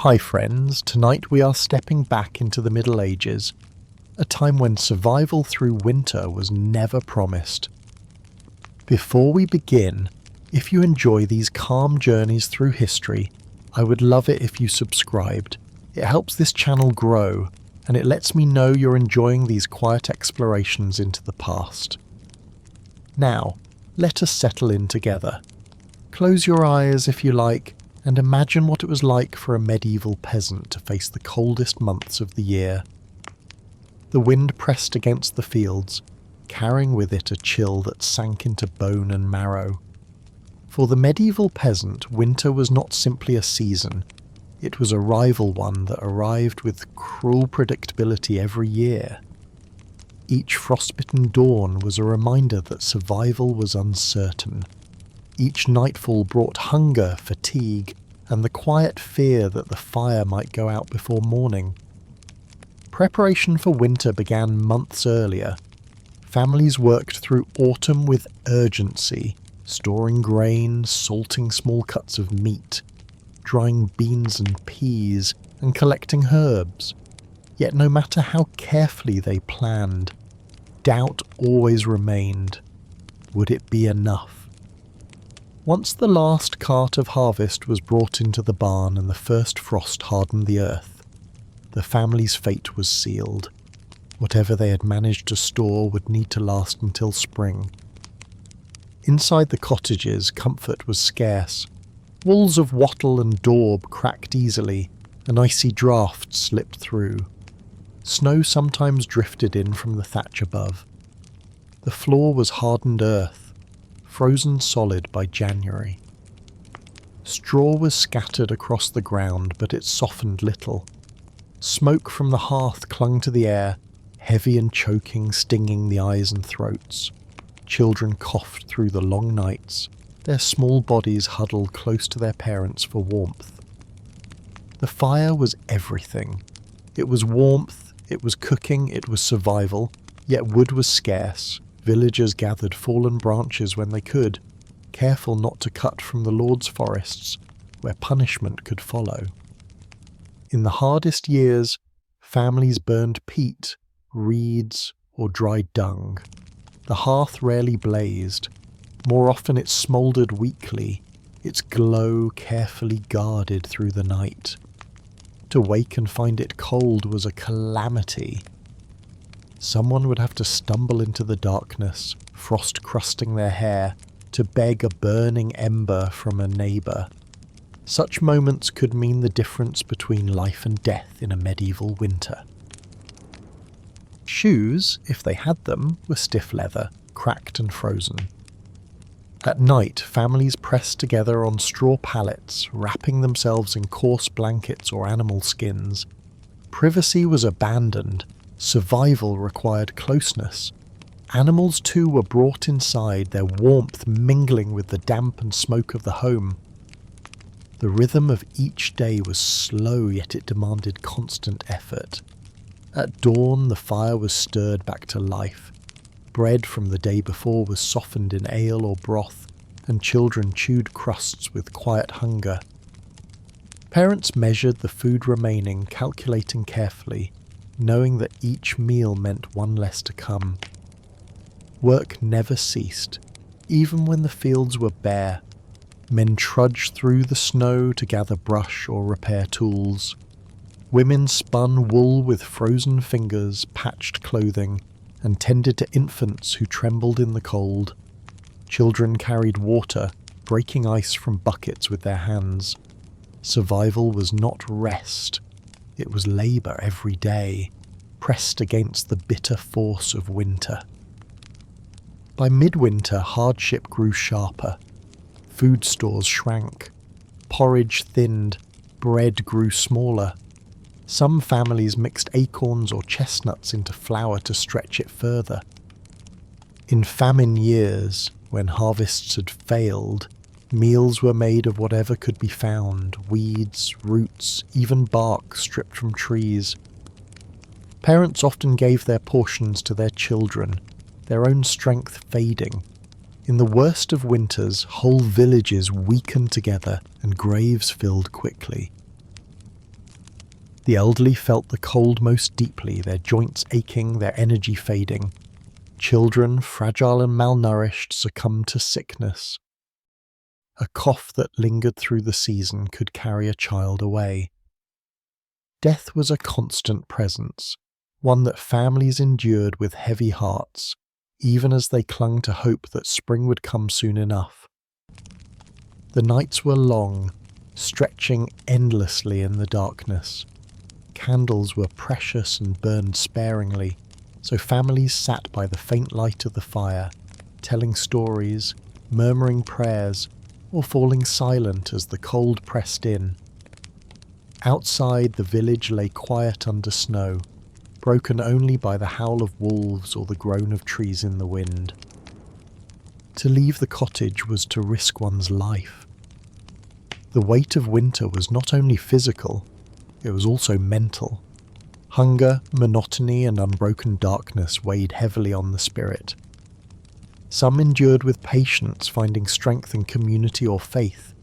Hi friends, tonight we are stepping back into the Middle Ages, a time when survival through winter was never promised. Before we begin, if you enjoy these calm journeys through history, I would love it if you subscribed. It helps this channel grow, and it lets me know you're enjoying these quiet explorations into the past. Now, let us settle in together. Close your eyes if you like, and imagine what it was like for a medieval peasant to face the coldest months of the year. The wind pressed against the fields, carrying with it a chill that sank into bone and marrow. For the medieval peasant, winter was not simply a season, it was a rival one that arrived with cruel predictability every year. Each frostbitten dawn was a reminder that survival was uncertain. Each nightfall brought hunger, fatigue, and the quiet fear that the fire might go out before morning. Preparation for winter began months earlier. Families worked through autumn with urgency, storing grain, salting small cuts of meat, drying beans and peas, and collecting herbs. Yet no matter how carefully they planned, doubt always remained. Would it be enough? Once the last cart of harvest was brought into the barn and the first frost hardened the earth, the family's fate was sealed. Whatever they had managed to store would need to last until spring. Inside the cottages, comfort was scarce. Walls of wattle and daub cracked easily, and icy draughts slipped through. Snow sometimes drifted in from the thatch above. The floor was hardened earth, frozen solid by January. Straw was scattered across the ground, but it softened little. Smoke from the hearth clung to the air, heavy and choking, stinging the eyes and throats. Children coughed through the long nights, their small bodies huddled close to their parents for warmth. The fire was everything. It was warmth, it was cooking, it was survival, yet wood was scarce. Villagers gathered fallen branches when they could, careful not to cut from the Lord's forests, where punishment could follow. In the hardest years, families burned peat, reeds, or dried dung. The hearth rarely blazed. More often it smouldered weakly, its glow carefully guarded through the night. To wake and find it cold was a calamity. Someone would have to stumble into the darkness, frost crusting their hair, to beg a burning ember from a neighbour. Such moments could mean the difference between life and death in a medieval winter. Shoes, if they had them, were stiff leather, cracked and frozen. At night, families pressed together on straw pallets, wrapping themselves in coarse blankets or animal skins. Privacy was abandoned. Survival required closeness. Animals too were brought inside, their warmth mingling with the damp and smoke of the home. The rhythm of each day was slow, yet it demanded constant effort. At dawn, the fire was stirred back to life. Bread from the day before was softened in ale or broth, and children chewed crusts with quiet hunger. Parents measured the food remaining, calculating carefully, knowing that each meal meant one less to come. Work never ceased, even when the fields were bare. Men trudged through the snow to gather brush or repair tools. Women spun wool with frozen fingers, patched clothing, and tended to infants who trembled in the cold. Children carried water, breaking ice from buckets with their hands. Survival was not rest. It was labour every day, pressed against the bitter force of winter. By midwinter, hardship grew sharper. Food stores shrank. Porridge thinned. Bread grew smaller. Some families mixed acorns or chestnuts into flour to stretch it further. In famine years, when harvests had failed, meals were made of whatever could be found, weeds, roots, even bark stripped from trees. Parents often gave their portions to their children, their own strength fading. In the worst of winters, whole villages weakened together and graves filled quickly. The elderly felt the cold most deeply, their joints aching, their energy fading. Children, fragile and malnourished, succumbed to sickness. A cough that lingered through the season could carry a child away. Death was a constant presence, one that families endured with heavy hearts, even as they clung to hope that spring would come soon enough. The nights were long, stretching endlessly in the darkness. Candles were precious and burned sparingly, so families sat by the faint light of the fire, telling stories, murmuring prayers, or falling silent as the cold pressed in. Outside, the village lay quiet under snow, broken only by the howl of wolves or the groan of trees in the wind. To leave the cottage was to risk one's life. The weight of winter was not only physical, it was also mental. Hunger, monotony, and unbroken darkness weighed heavily on the spirit. Some endured with patience, finding strength in community or faith.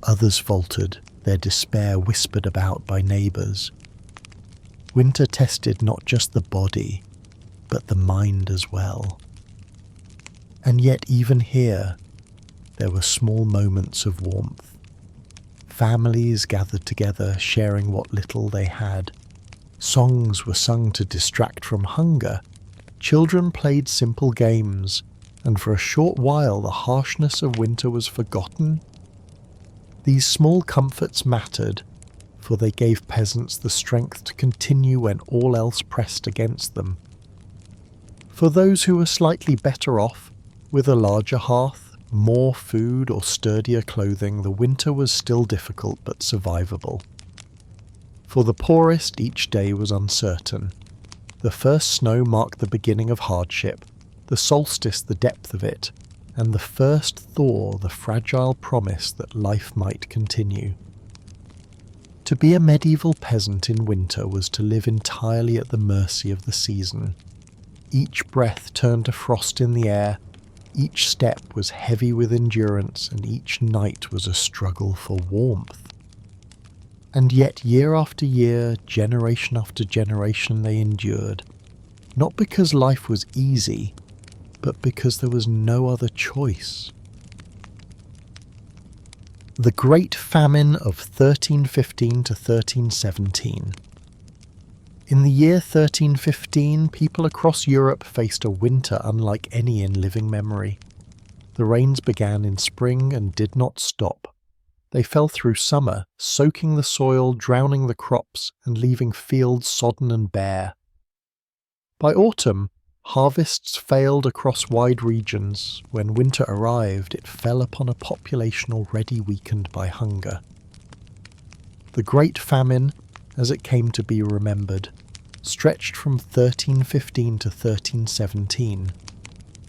Others faltered, their despair whispered about by neighbours. Winter tested not just the body, but the mind as well. And yet even here, there were small moments of warmth. Families gathered together, sharing what little they had. Songs were sung to distract from hunger. Children played simple games, and for a short while the harshness of winter was forgotten. These small comforts mattered, for they gave peasants the strength to continue when all else pressed against them. For those who were slightly better off, with a larger hearth, more food or sturdier clothing, the winter was still difficult but survivable. For the poorest, each day was uncertain. The first snow marked the beginning of hardship, the solstice the depth of it, and the first thaw the fragile promise that life might continue. To be a medieval peasant in winter was to live entirely at the mercy of the season. Each breath turned to frost in the air, each step was heavy with endurance, and each night was a struggle for warmth. And yet year after year, generation after generation they endured, not because life was easy, but because there was no other choice. The Great Famine of 1315 to 1317. In the year 1315, people across Europe faced a winter unlike any in living memory. The rains began in spring and did not stop. They fell through summer, soaking the soil, drowning the crops, and leaving fields sodden and bare. By autumn, harvests failed across wide regions. When winter arrived, it fell upon a population already weakened by hunger. The Great Famine, as it came to be remembered, stretched from 1315 to 1317.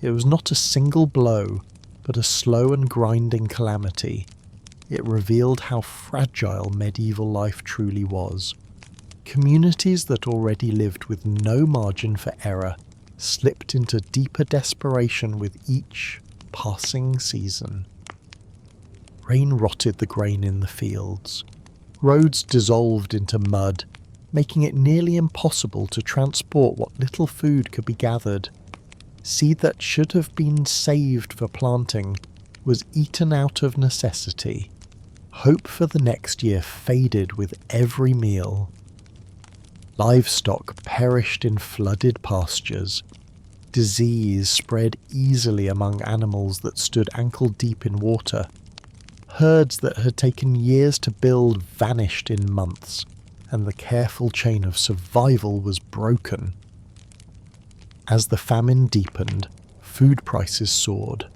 It was not a single blow, but a slow and grinding calamity. It revealed how fragile medieval life truly was. Communities that already lived with no margin for error slipped into deeper desperation with each passing season. Rain rotted the grain in the fields. Roads dissolved into mud, making it nearly impossible to transport what little food could be gathered. Seed that should have been saved for planting was eaten out of necessity. Hope for the next year faded with every meal. Livestock perished in flooded pastures. Disease spread easily among animals that stood ankle-deep in water. Herds that had taken years to build vanished in months, and the careful chain of survival was broken. As the famine deepened, food prices soared.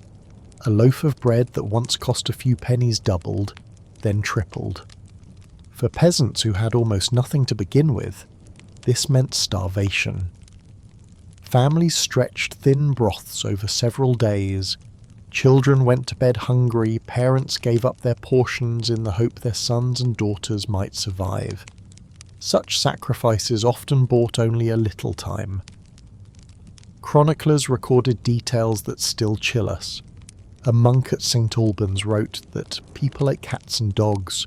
A loaf of bread that once cost a few pennies doubled, then tripled. For peasants who had almost nothing to begin with, this meant starvation. Families stretched thin broths over several days. Children went to bed hungry, parents gave up their portions in the hope their sons and daughters might survive. Such sacrifices often bought only a little time. Chroniclers recorded details that still chill us. A monk at St. Albans wrote that people ate cats and dogs.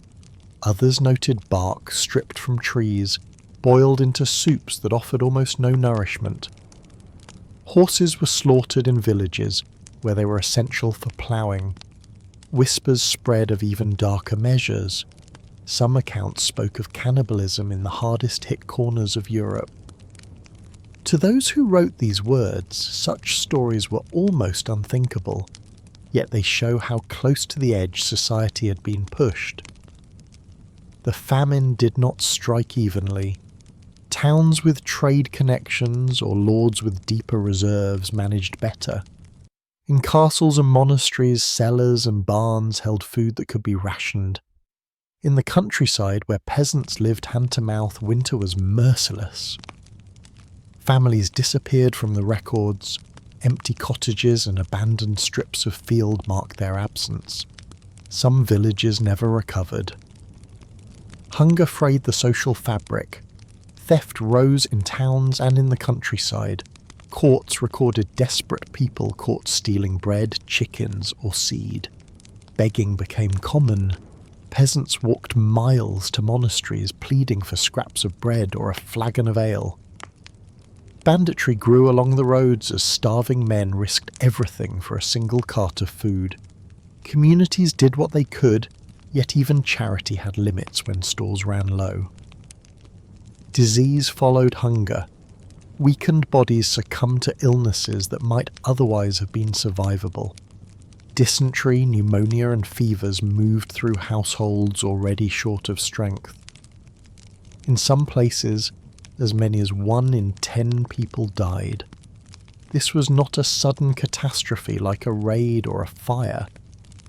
Others noted bark stripped from trees, boiled into soups that offered almost no nourishment. Horses were slaughtered in villages where they were essential for ploughing. Whispers spread of even darker measures. Some accounts spoke of cannibalism in the hardest-hit corners of Europe. To those who wrote these words, such stories were almost unthinkable, yet they show how close to the edge society had been pushed. The famine did not strike evenly. Towns with trade connections or lords with deeper reserves managed better. In castles and monasteries, cellars and barns held food that could be rationed. In the countryside, where peasants lived hand-to-mouth, winter was merciless. Families disappeared from the records. Empty cottages and abandoned strips of field marked their absence. Some villages never recovered. Hunger frayed the social fabric. Theft rose in towns and in the countryside. Courts recorded desperate people caught stealing bread, chickens, or seed. Begging became common. Peasants walked miles to monasteries pleading for scraps of bread or a flagon of ale. Banditry grew along the roads as starving men risked everything for a single cart of food. Communities did what they could, yet even charity had limits when stores ran low. Disease followed hunger. Weakened bodies succumbed to illnesses that might otherwise have been survivable. Dysentery, pneumonia and fevers moved through households already short of strength. In some places, as many as 1 in 10 people died. This was not a sudden catastrophe like a raid or a fire.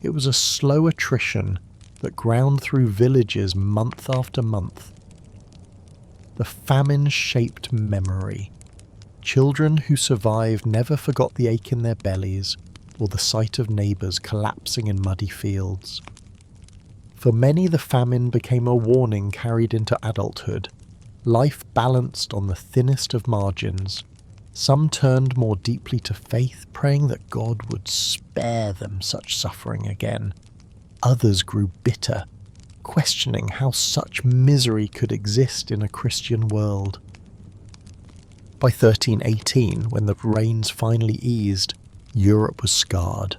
It was a slow attrition that ground through villages month after month. The famine shaped memory. Children who survived never forgot the ache in their bellies or the sight of neighbours collapsing in muddy fields. For many, the famine became a warning carried into adulthood. Life balanced on the thinnest of margins. Some turned more deeply to faith, praying that God would spare them such suffering again. Others grew bitter, questioning how such misery could exist in a Christian world. By 1318, when the rains finally eased, Europe was scarred.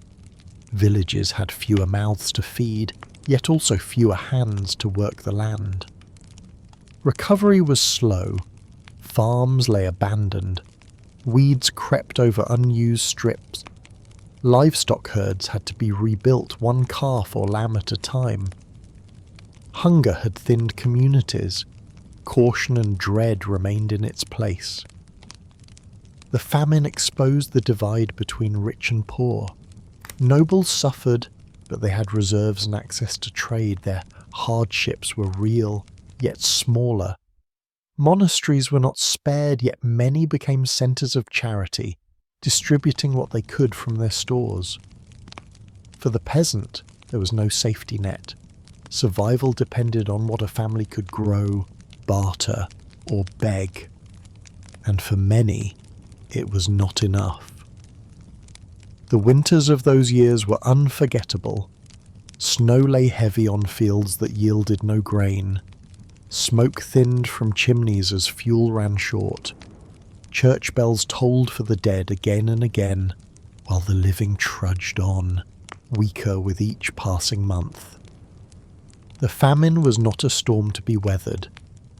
Villages had fewer mouths to feed, yet also fewer hands to work the land. Recovery was slow. Farms lay abandoned. Weeds crept over unused strips. Livestock herds had to be rebuilt, one calf or lamb at a time. Hunger had thinned communities. Caution and dread remained in its place. The famine exposed the divide between rich and poor. Nobles suffered, but they had reserves and access to trade. Their hardships were real, yet smaller. Monasteries were not spared, yet many became centres of charity, distributing what they could from their stores. For the peasant, there was no safety net. Survival depended on what a family could grow, barter, or beg. And for many, it was not enough. The winters of those years were unforgettable. Snow lay heavy on fields that yielded no grain. Smoke thinned from chimneys as fuel ran short. Church bells tolled for the dead again and again, while the living trudged on, weaker with each passing month. The famine was not a storm to be weathered.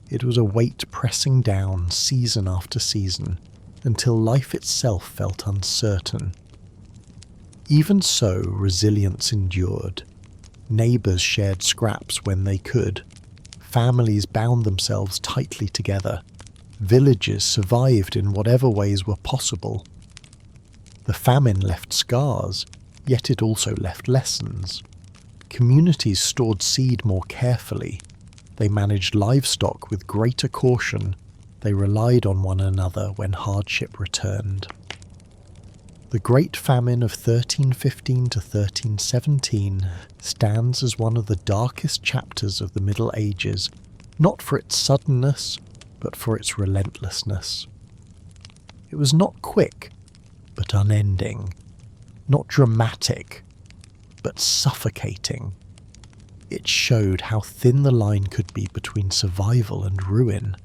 It was a weight pressing down season after season, until life itself felt uncertain. Even so, resilience endured. Neighbours shared scraps when they could. Families bound themselves tightly together. Villages survived in whatever ways were possible. The famine left scars, yet it also left lessons. Communities stored seed more carefully. They managed livestock with greater caution. They relied on one another when hardship returned. The Great Famine of 1315 to 1317 stands as one of the darkest chapters of the Middle Ages, not for its suddenness, but for its relentlessness. It was not quick, but unending, not dramatic, but suffocating. It showed how thin the line could be between survival and ruin.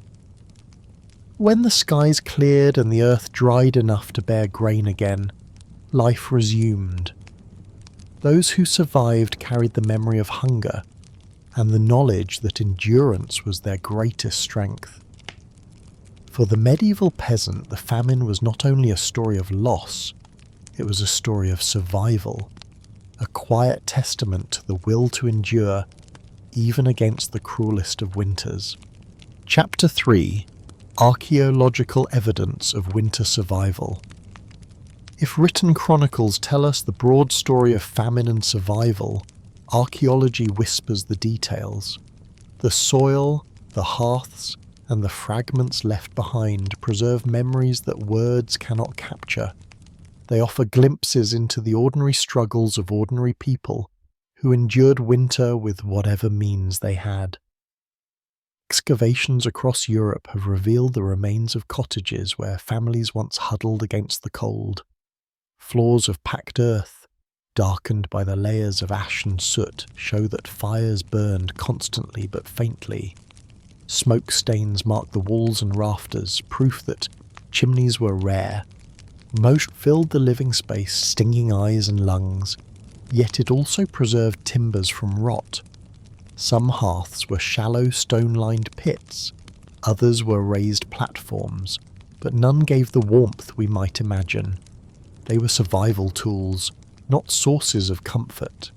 When the skies cleared and the earth dried enough to bear grain again, life resumed. Those who survived carried the memory of hunger and the knowledge that endurance was their greatest strength. For the medieval peasant, the famine was not only a story of loss, it was a story of survival, a quiet testament to the will to endure, even against the cruelest of winters. Chapter 3: Archaeological Evidence of Winter Survival. If written chronicles tell us the broad story of famine and survival, archaeology whispers the details. The soil, the hearths, and the fragments left behind preserve memories that words cannot capture. They offer glimpses into the ordinary struggles of ordinary people who endured winter with whatever means they had. Excavations across Europe have revealed the remains of cottages where families once huddled against the cold. Floors of packed earth, darkened by the layers of ash and soot, show that fires burned constantly but faintly. Smoke stains mark the walls and rafters, proof that chimneys were rare. Most filled the living space, stinging eyes and lungs, yet it also preserved timbers from rot. Some hearths were shallow stone-lined pits, others were raised platforms, but none gave the warmth we might imagine. They were survival tools, not sources of comfort.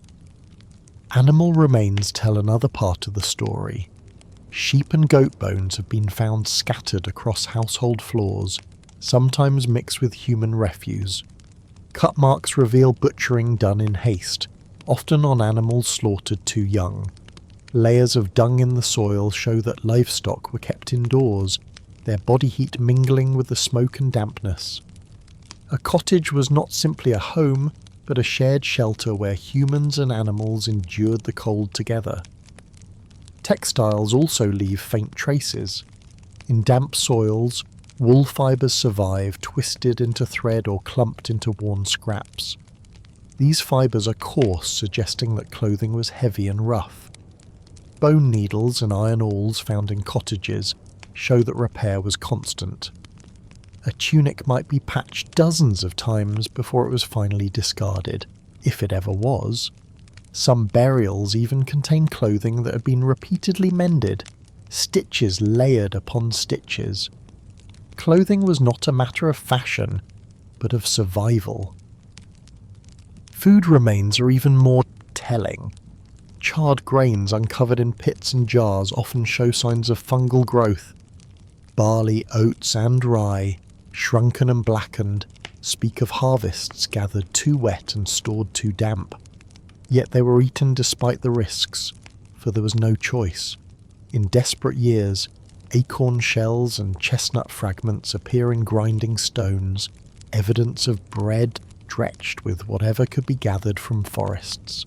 Animal remains tell another part of the story. Sheep and goat bones have been found scattered across household floors, sometimes mixed with human refuse. Cut marks reveal butchering done in haste, often on animals slaughtered too young. Layers of dung in the soil show that livestock were kept indoors, their body heat mingling with the smoke and dampness. A cottage was not simply a home, but a shared shelter where humans and animals endured the cold together. Textiles also leave faint traces. In damp soils, wool fibres survive, twisted into thread or clumped into worn scraps. These fibres are coarse, suggesting that clothing was heavy and rough. Bone needles and iron awls found in cottages show that repair was constant. A tunic might be patched dozens of times before it was finally discarded, if it ever was. Some burials even contain clothing that had been repeatedly mended, stitches layered upon stitches. Clothing was not a matter of fashion, but of survival. Food remains are even more telling. Charred grains uncovered in pits and jars often show signs of fungal growth. Barley, oats, and rye, shrunken and blackened, speak of harvests gathered too wet and stored too damp. Yet they were eaten despite the risks, for there was no choice. In desperate years, acorn shells and chestnut fragments appear in grinding stones, evidence of bread dredged with whatever could be gathered from forests.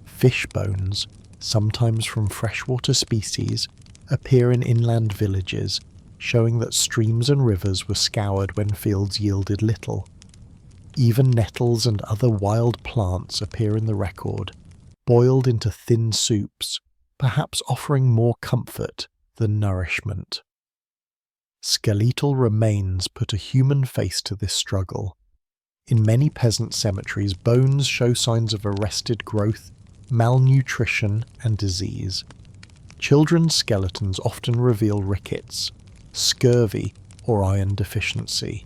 Fish bones, sometimes from freshwater species, appear in inland villages, showing that streams and rivers were scoured when fields yielded little. Even nettles and other wild plants appear in the record, boiled into thin soups, perhaps offering more comfort than nourishment. Skeletal remains put a human face to this struggle. In many peasant cemeteries, bones show signs of arrested growth, malnutrition, and disease. Children's skeletons often reveal rickets, scurvy, or iron deficiency.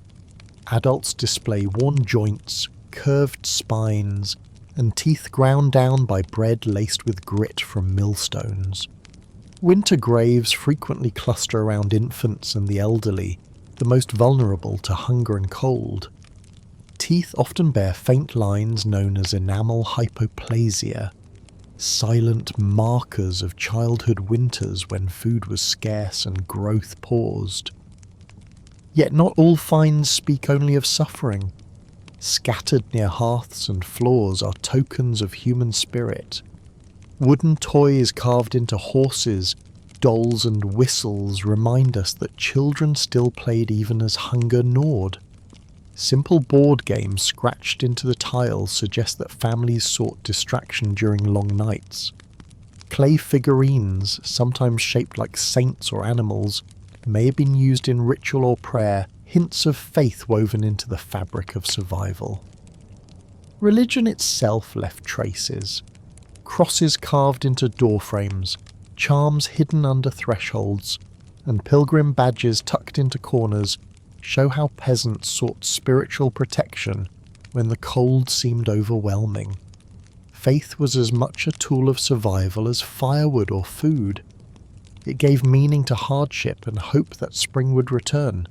Adults display worn joints, curved spines, and teeth ground down by bread laced with grit from millstones. Winter graves frequently cluster around infants and the elderly, the most vulnerable to hunger and cold. Teeth often bear faint lines known as enamel hypoplasia, silent markers of childhood winters when food was scarce and growth paused. Yet not all finds speak only of suffering. Scattered near hearths and floors are tokens of human spirit. Wooden toys carved into horses, dolls and whistles remind us that children still played even as hunger gnawed. Simple board games scratched into the tiles suggest that families sought distraction during long nights. Clay figurines, sometimes shaped like saints or animals, may have been used in ritual or prayer, hints of faith woven into the fabric of survival. Religion itself left traces. Crosses carved into doorframes, charms hidden under thresholds, and pilgrim badges tucked into corners show how peasants sought spiritual protection when the cold seemed overwhelming. Faith was as much a tool of survival as firewood or food. It gave meaning to hardship and hope that spring would return.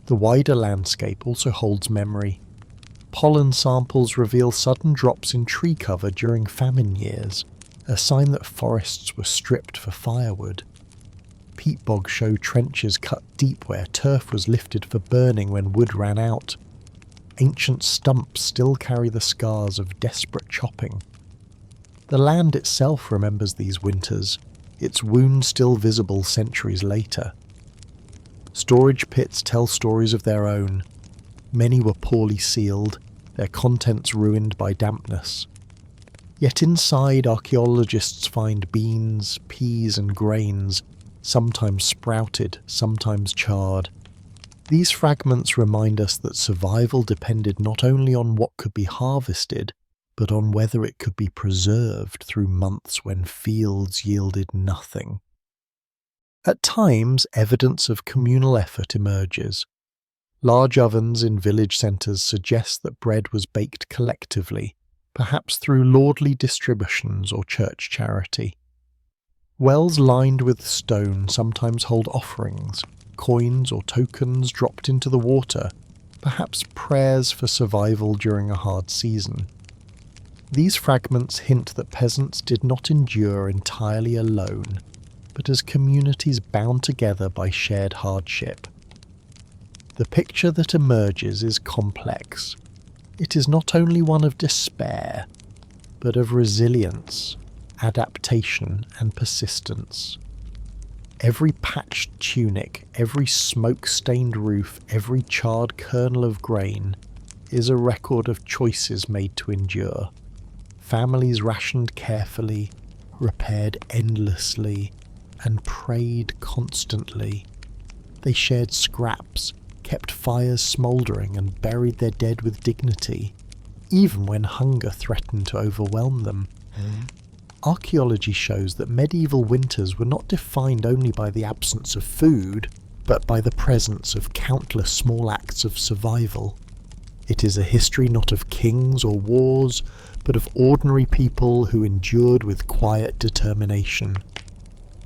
The wider landscape also holds memory. Pollen samples reveal sudden drops in tree cover during famine years, a sign that forests were stripped for firewood. Peat bogs show trenches cut deep where turf was lifted for burning when wood ran out. Ancient stumps still carry the scars of desperate chopping. The land itself remembers these winters, its wounds still visible centuries later. Storage pits tell stories of their own. Many were poorly sealed, their contents ruined by dampness. Yet inside, archaeologists find beans, peas and grains, sometimes sprouted, sometimes charred. These fragments remind us that survival depended not only on what could be harvested, but on whether it could be preserved through months when fields yielded nothing. At times, evidence of communal effort emerges. Large ovens in village centres suggest that bread was baked collectively, perhaps through lordly distributions or church charity. Wells lined with stone sometimes hold offerings, coins or tokens dropped into the water, perhaps prayers for survival during a hard season. These fragments hint that peasants did not endure entirely alone, but as communities bound together by shared hardship. The picture that emerges is complex. It is not only one of despair, but of resilience, adaptation and persistence. Every patched tunic, every smoke-stained roof, every charred kernel of grain is a record of choices made to endure. Families rationed carefully, repaired endlessly, and prayed constantly. They shared scraps, kept fires smouldering and buried their dead with dignity, even when hunger threatened to overwhelm them. Archaeology shows that medieval winters were not defined only by the absence of food, but by the presence of countless small acts of survival. It is a history not of kings or wars, but of ordinary people who endured with quiet determination.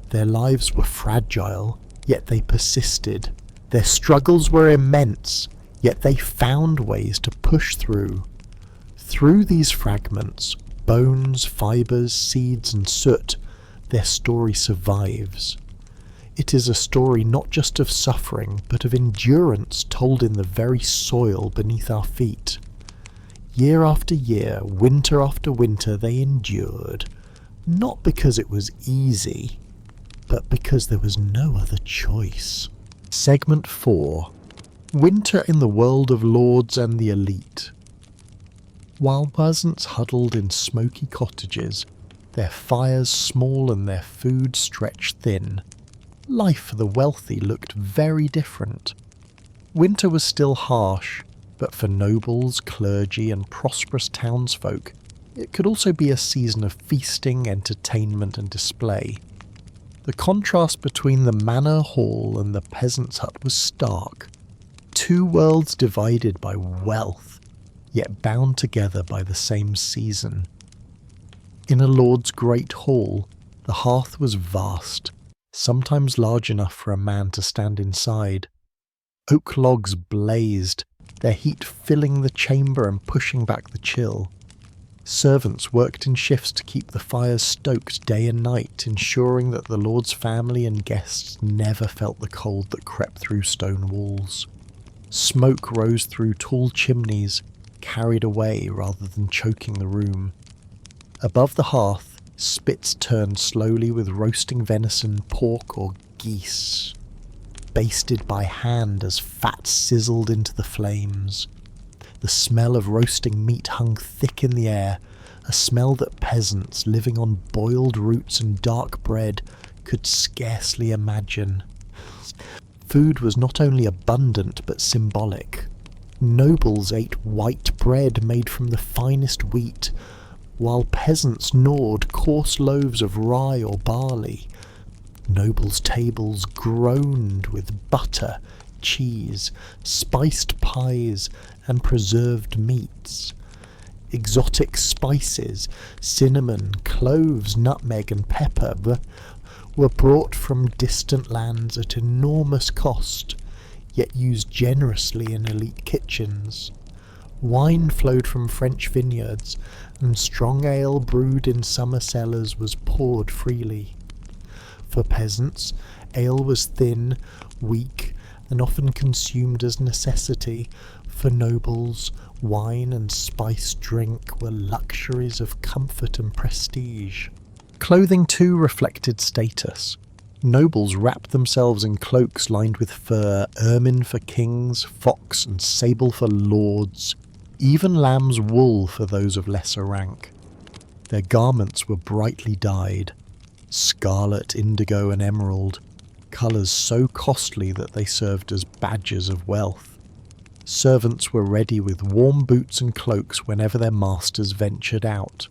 Their lives were fragile, yet they persisted. Their struggles were immense, yet they found ways to push through. Through these fragments, bones, fibres, seeds and soot, their story survives. It is a story not just of suffering, but of endurance told in the very soil beneath our feet. Year after year, winter after winter, they endured, not because it was easy, but because there was no other choice. Segment 4. Winter in the world of lords and the elite. While peasants huddled in smoky cottages, their fires small and their food stretched thin, life for the wealthy looked very different. Winter was still harsh, but for nobles, clergy and prosperous townsfolk, it could also be a season of feasting, entertainment and display. The contrast between the manor hall and the peasant's hut was stark. Two worlds divided by wealth, yet bound together by the same season. In a lord's great hall, the hearth was vast, sometimes large enough for a man to stand inside. Oak logs blazed, their heat filling the chamber and pushing back the chill. Servants worked in shifts to keep the fires stoked day and night, ensuring that the lord's family and guests never felt the cold that crept through stone walls. Smoke rose through tall chimneys, carried away rather than choking the room. Above the hearth, spits turned slowly with roasting venison, pork or geese, basted by hand as fat sizzled into the flames. The smell of roasting meat hung thick in the air, a smell that peasants living on boiled roots and dark bread could scarcely imagine. Food was not only abundant but symbolic. Nobles ate white bread made from the finest wheat, while peasants gnawed coarse loaves of rye or barley. Nobles' tables groaned with butter, cheese, spiced pies, and preserved meats. Exotic spices, cinnamon, cloves, nutmeg, and pepper were brought from distant lands at enormous cost, yet used generously in elite kitchens. Wine flowed from French vineyards, and strong ale brewed in summer cellars was poured freely. For peasants, ale was thin, weak, and often consumed as necessity. For nobles, wine and spiced drink were luxuries of comfort and prestige. Clothing too reflected status. Nobles wrapped themselves in cloaks lined with fur, ermine for kings, fox and sable for lords, even lamb's wool for those of lesser rank. Their garments were brightly dyed, scarlet, indigo and emerald, colours so costly that they served as badges of wealth. Servants were ready with warm boots and cloaks whenever their masters ventured out.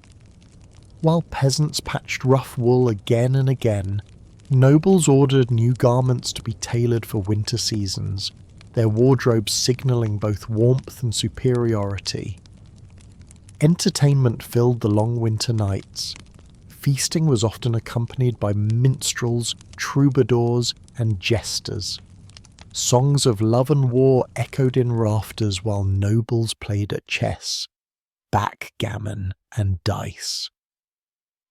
While peasants patched rough wool again and again, nobles ordered new garments to be tailored for winter seasons, their wardrobes signalling both warmth and superiority. Entertainment filled the long winter nights. Feasting was often accompanied by minstrels, troubadours, and jesters. Songs of love and war echoed in rafters while nobles played at chess, backgammon, and dice.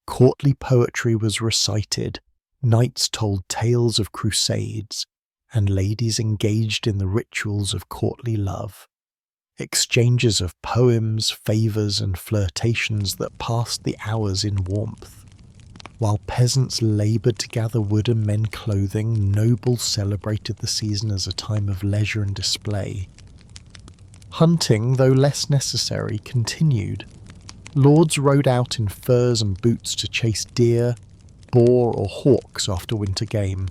Courtly poetry was recited, knights told tales of crusades, and ladies engaged in the rituals of courtly love. Exchanges of poems, favours, and flirtations that passed the hours in warmth. While peasants laboured to gather wood and mend clothing, nobles celebrated the season as a time of leisure and display. Hunting, though less necessary, continued. Lords rode out in furs and boots to chase deer, boar or hawks after winter game.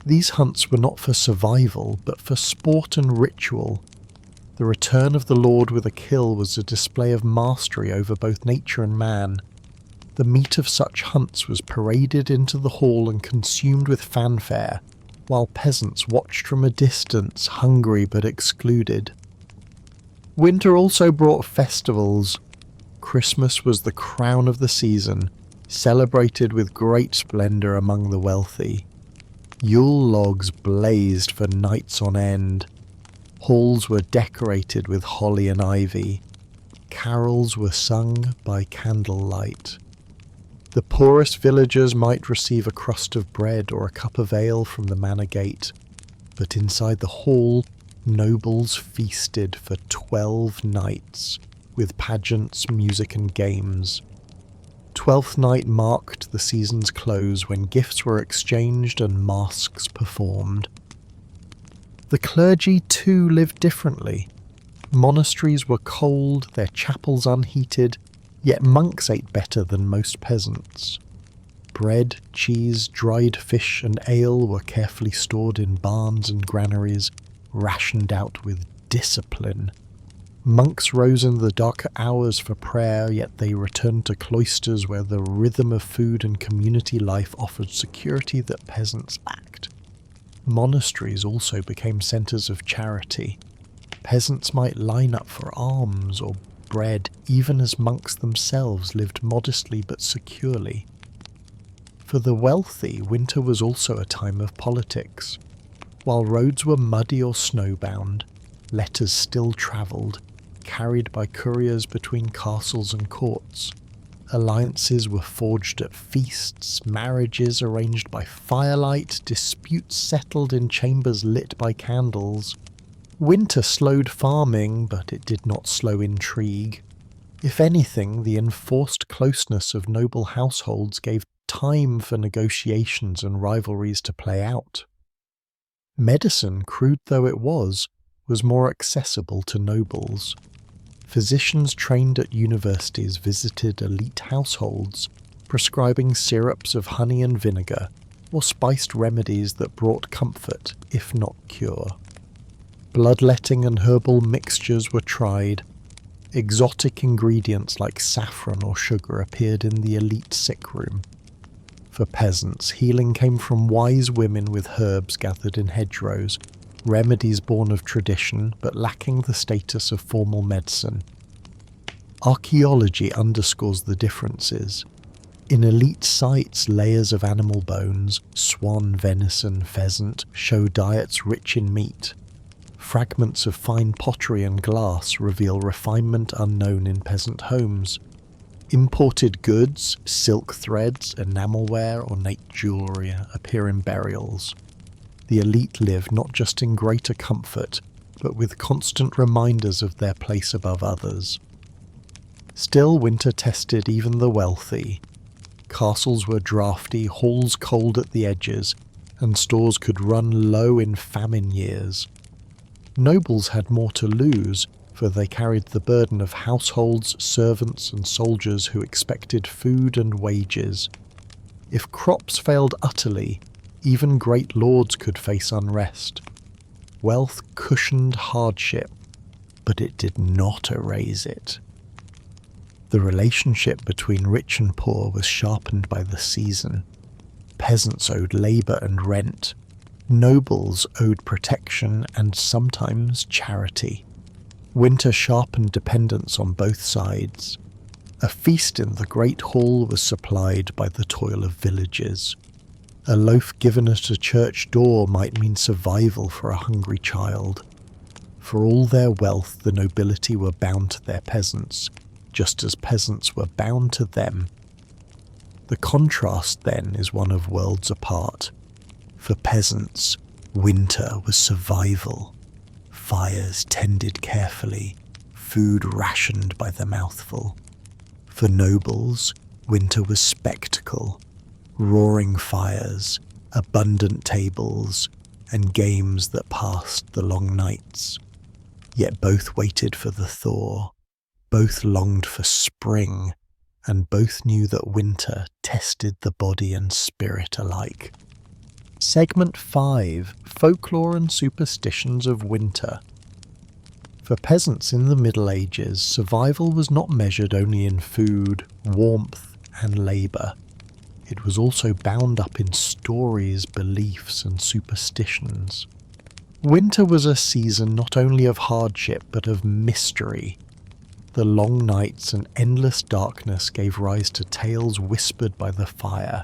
These hunts were not for survival, but for sport and ritual. The return of the lord with a kill was a display of mastery over both nature and man. The meat of such hunts was paraded into the hall and consumed with fanfare, while peasants watched from a distance, hungry but excluded. Winter also brought festivals. Christmas was the crown of the season, celebrated with great splendour among the wealthy. Yule logs blazed for nights on end. Halls were decorated with holly and ivy. Carols were sung by candlelight. The poorest villagers might receive a crust of bread or a cup of ale from the manor gate, but inside the hall, nobles feasted for 12 nights, with pageants, music and games. 12th night marked the season's close when gifts were exchanged and masques performed. The clergy too lived differently. Monasteries were cold, their chapels unheated, yet monks ate better than most peasants. Bread, cheese, dried fish and ale were carefully stored in barns and granaries, rationed out with discipline. Monks rose in the darker hours for prayer, yet they returned to cloisters where the rhythm of food and community life offered security that peasants lacked. Monasteries also became centres of charity. Peasants might line up for alms or bread, even as monks themselves lived modestly but securely. For the wealthy, winter was also a time of politics. While roads were muddy or snowbound, letters still travelled, carried by couriers between castles and courts. Alliances were forged at feasts, marriages arranged by firelight, disputes settled in chambers lit by candles. Winter slowed farming, but it did not slow intrigue. If anything, the enforced closeness of noble households gave time for negotiations and rivalries to play out. Medicine, crude though it was more accessible to nobles. physicians trained at universities visited elite households, prescribing syrups of honey and vinegar or spiced remedies that brought comfort, if not cure. Bloodletting and herbal mixtures were tried. Exotic ingredients like saffron or sugar appeared in the elite sick room. For peasants, healing came from wise women with herbs gathered in hedgerows, remedies born of tradition but lacking the status of formal medicine. Archaeology underscores the differences. In elite sites, layers of animal bones, swan, venison, pheasant, show diets rich in meat. Fragments of fine pottery and glass reveal refinement unknown in peasant homes. Imported goods, silk threads, enamelware, ornate jewellery appear in burials. The elite live not just in greater comfort, but with constant reminders of their place above others. Still, winter tested even the wealthy. Castles were draughty, halls cold at the edges, and stores could run low in famine years. Nobles had more to lose, for they carried the burden of households, servants, and soldiers who expected food and wages. If crops failed utterly, even great lords could face unrest. Wealth cushioned hardship, but it did not erase it. The relationship between rich and poor was sharpened by the season. Peasants owed labour and rent. Nobles owed protection and sometimes charity. Winter sharpened dependence on both sides. A feast in the great hall was supplied by the toil of villages. A loaf given at a church door might mean survival for a hungry child. For all their wealth, the nobility were bound to their peasants, just as peasants were bound to them. The contrast, then, is one of worlds apart. For peasants, winter was survival. Fires tended carefully, food rationed by the mouthful. For nobles, winter was spectacle. Roaring fires, abundant tables, and games that passed the long nights. Yet both waited for the thaw. Both longed for spring, and both knew that winter tested the body and spirit alike. Segment 5. Folklore and Superstitions of Winter. For peasants in the Middle Ages, survival was not measured only in food, warmth, and labour. It was also bound up in stories, beliefs, and superstitions. Winter was a season not only of hardship but of mystery. The long nights and endless darkness gave rise to tales whispered by the fire,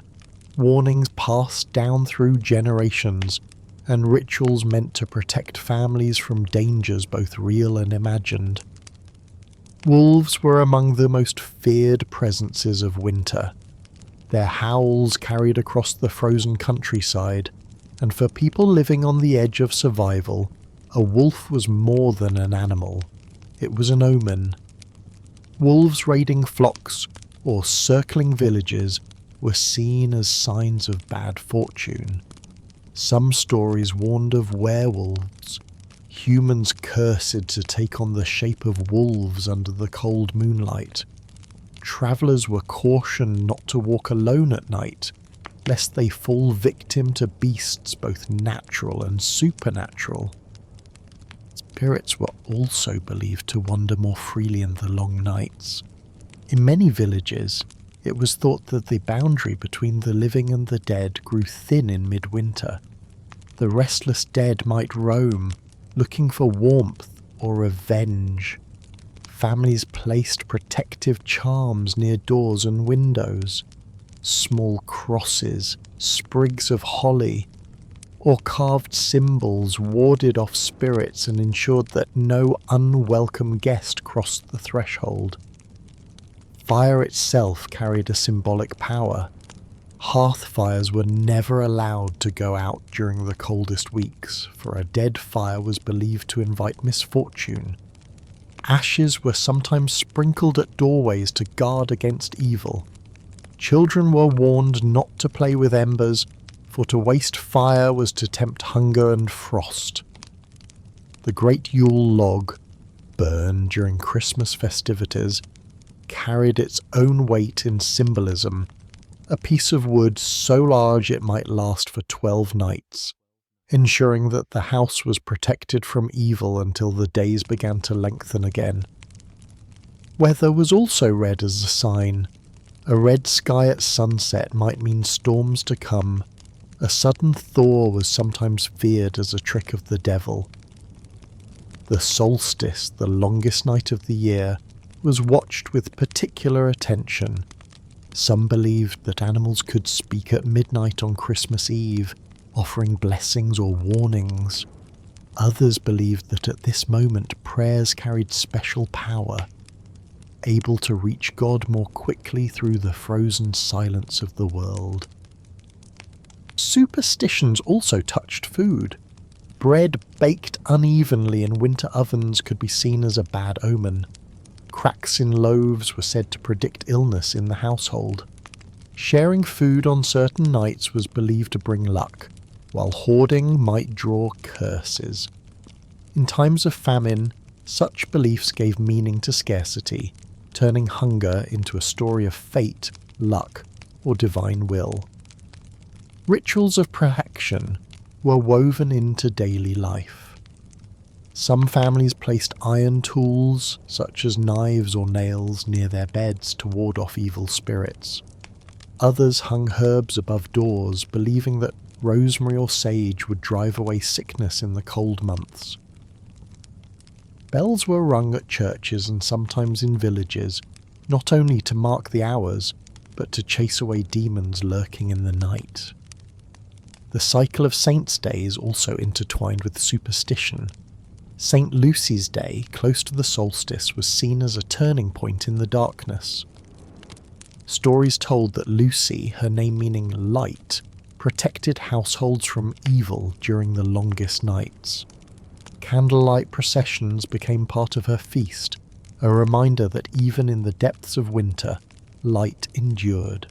warnings passed down through generations, and rituals meant to protect families from dangers both real and imagined. Wolves were among the most feared presences of winter. Their howls carried across the frozen countryside, and for people living on the edge of survival, a wolf was more than an animal. It was an omen. Wolves raiding flocks or circling villages were seen as signs of bad fortune. Some stories warned of werewolves, humans cursed to take on the shape of wolves under the cold moonlight. Travellers were cautioned not to walk alone at night, lest they fall victim to beasts both natural and supernatural. Spirits were also believed to wander more freely in the long nights. In many villages, it was thought that the boundary between the living and the dead grew thin in midwinter. The restless dead might roam, looking for warmth or revenge. Families placed protective charms near doors and windows. Small crosses, sprigs of holly, or carved symbols warded off spirits and ensured that no unwelcome guest crossed the threshold. Fire itself carried a symbolic power. Hearth fires were never allowed to go out during the coldest weeks, for a dead fire was believed to invite misfortune. Ashes were sometimes sprinkled at doorways to guard against evil. Children were warned not to play with embers, for to waste fire was to tempt hunger and frost. The great Yule log, burn during Christmas festivities carried its own weight in symbolism, a piece of wood so large it might last for 12 nights, ensuring that the house was protected from evil until the days began to lengthen again. Weather was also read as a sign. A red sky at sunset might mean storms to come. A sudden thaw was sometimes feared as a trick of the devil. The solstice, the longest night of the year, was watched with particular attention. Some believed that animals could speak at midnight on Christmas Eve, offering blessings or warnings. Others believed that at this moment prayers carried special power, able to reach God more quickly through the frozen silence of the world. Superstitions also touched food. Bread baked unevenly in winter ovens could be seen as a bad omen. Cracks in loaves were said to predict illness in the household. Sharing food on certain nights was believed to bring luck, while hoarding might draw curses. In times of famine, such beliefs gave meaning to scarcity, turning hunger into a story of fate, luck, or divine will. Rituals of protection were woven into daily life. Some families placed iron tools, such as knives or nails, near their beds to ward off evil spirits. Others hung herbs above doors, believing that rosemary or sage would drive away sickness in the cold months. Bells were rung at churches and sometimes in villages, not only to mark the hours, but to chase away demons lurking in the night. The cycle of saints' days also intertwined with superstition. St. Lucy's Day, close to the solstice, was seen as a turning point in the darkness. Stories told that Lucy, her name meaning light, protected households from evil during the longest nights. Candlelight processions became part of her feast, a reminder that even in the depths of winter, light endured.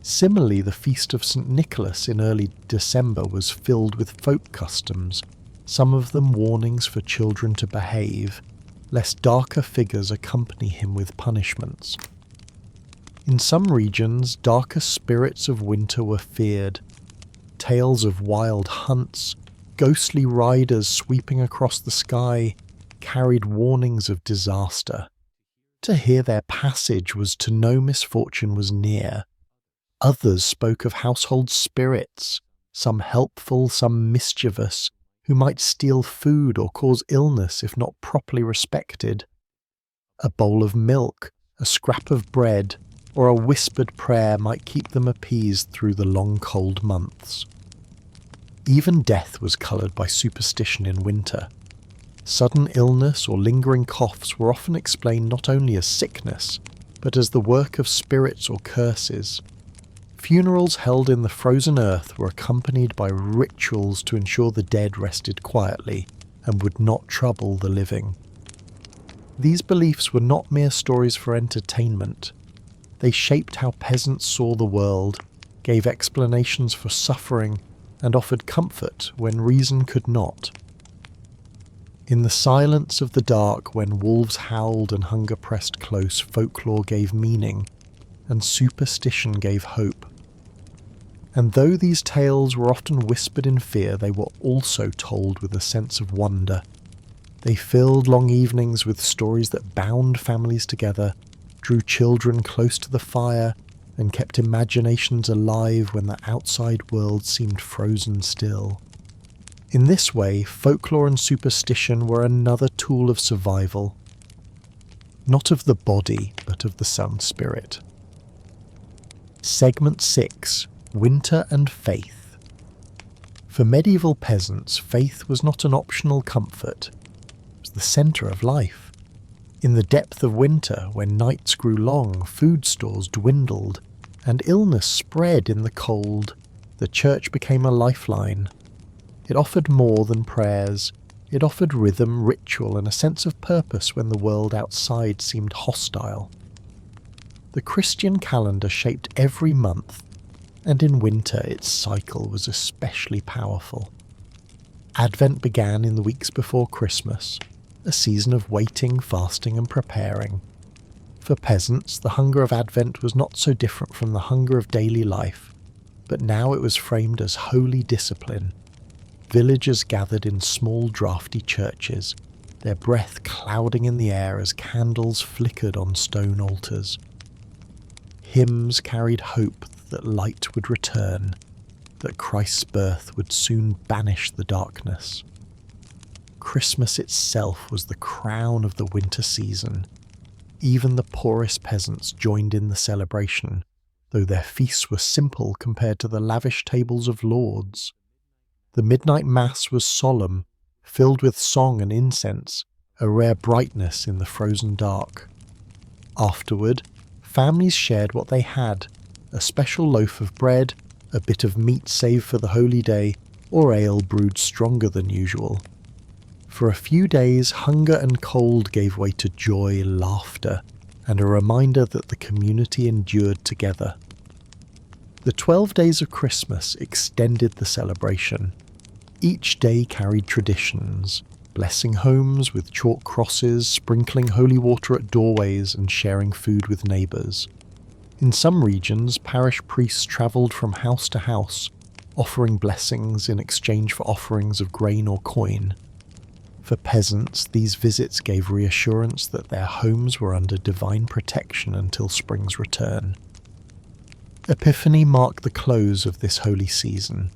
Similarly, the feast of St. Nicholas in early December was filled with folk customs, some of them warnings for children to behave, lest darker figures accompany him with punishments. In some regions, darker spirits of winter were feared. Tales of wild hunts, ghostly riders sweeping across the sky, carried warnings of disaster. To hear their passage was to know misfortune was near. Others spoke of household spirits, some helpful, some mischievous, who might steal food or cause illness if not properly respected. A bowl of milk, a scrap of bread, or a whispered prayer might keep them appeased through the long cold months. Even death was coloured by superstition in winter. Sudden illness or lingering coughs were often explained not only as sickness, but as the work of spirits or curses. Funerals held in the frozen earth were accompanied by rituals to ensure the dead rested quietly and would not trouble the living. These beliefs were not mere stories for entertainment. They shaped how peasants saw the world, gave explanations for suffering, and offered comfort when reason could not. In the silence of the dark, when wolves howled and hunger pressed close, folklore gave meaning, and superstition gave hope. And though these tales were often whispered in fear, they were also told with a sense of wonder. They filled long evenings with stories that bound families together, drew children close to the fire, and kept imaginations alive when the outside world seemed frozen still. In this way, folklore and superstition were another tool of survival, not of the body, but of the sound spirit. Segment 6. Winter and Faith. For medieval peasants, faith was not an optional comfort. It was the centre of life. In the depth of winter, when nights grew long, food stores dwindled, and illness spread in the cold, the church became a lifeline. It offered more than prayers. It offered rhythm, ritual, and a sense of purpose when the world outside seemed hostile. The Christian calendar shaped every month, and in winter its cycle was especially powerful. Advent began in the weeks before Christmas. a season of waiting, fasting and preparing. For peasants, the hunger of Advent was not so different from the hunger of daily life, but now it was framed as holy discipline. Villagers gathered in small draughty churches, their breath clouding in the air as candles flickered on stone altars. Hymns carried hope that light would return, that Christ's birth would soon banish the darkness. Christmas itself was the crown of the winter season. Even the poorest peasants joined in the celebration, though their feasts were simple compared to the lavish tables of lords. The midnight mass was solemn, filled with song and incense, a rare brightness in the frozen dark. Afterward, families shared what they had, a special loaf of bread, a bit of meat saved for the holy day, or ale brewed stronger than usual. For a few days, hunger and cold gave way to joy, laughter, and a reminder that the community endured together. The 12 days of Christmas extended the celebration. Each day carried traditions, blessing homes with chalk crosses, sprinkling holy water at doorways, and sharing food with neighbours. In some regions, parish priests travelled from house to house, offering blessings in exchange for offerings of grain or coin. For peasants, these visits gave reassurance that their homes were under divine protection until spring's return. Epiphany marked the close of this holy season.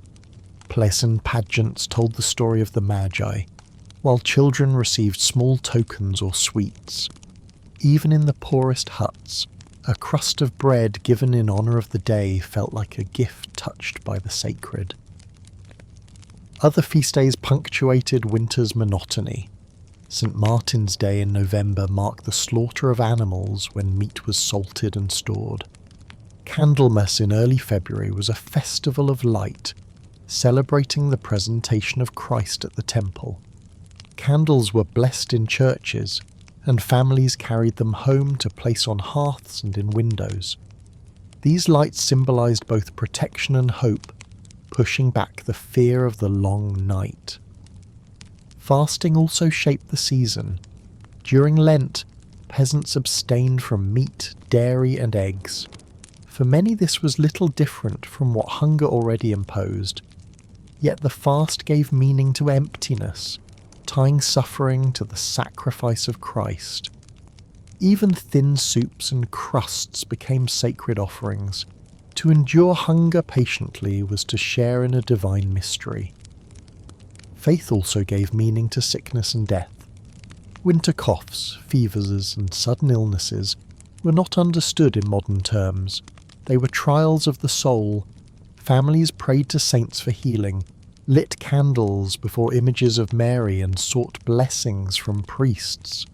Pleasant pageants told the story of the Magi, while children received small tokens or sweets. Even in the poorest huts, a crust of bread given in honour of the day felt like a gift touched by the sacred. Other feast days punctuated winter's monotony. St. Martin's Day in November marked the slaughter of animals when meat was salted and stored. Candlemas in early February was a festival of light, celebrating the presentation of Christ at the temple. Candles were blessed in churches, and families carried them home to place on hearths and in windows. These lights symbolised both protection and hope, pushing back the fear of the long night. Fasting also shaped the season. During Lent, peasants abstained from meat, dairy and eggs. For many this was little different from what hunger already imposed, yet the fast gave meaning to emptiness, tying suffering to the sacrifice of Christ. Even thin soups and crusts became sacred offerings. To endure hunger patiently was to share in a divine mystery. Faith also gave meaning to sickness and death. Winter coughs, fevers and sudden illnesses were not understood in modern terms. They were trials of the soul. Families prayed to saints for healing, lit candles before images of Mary and sought blessings from priests.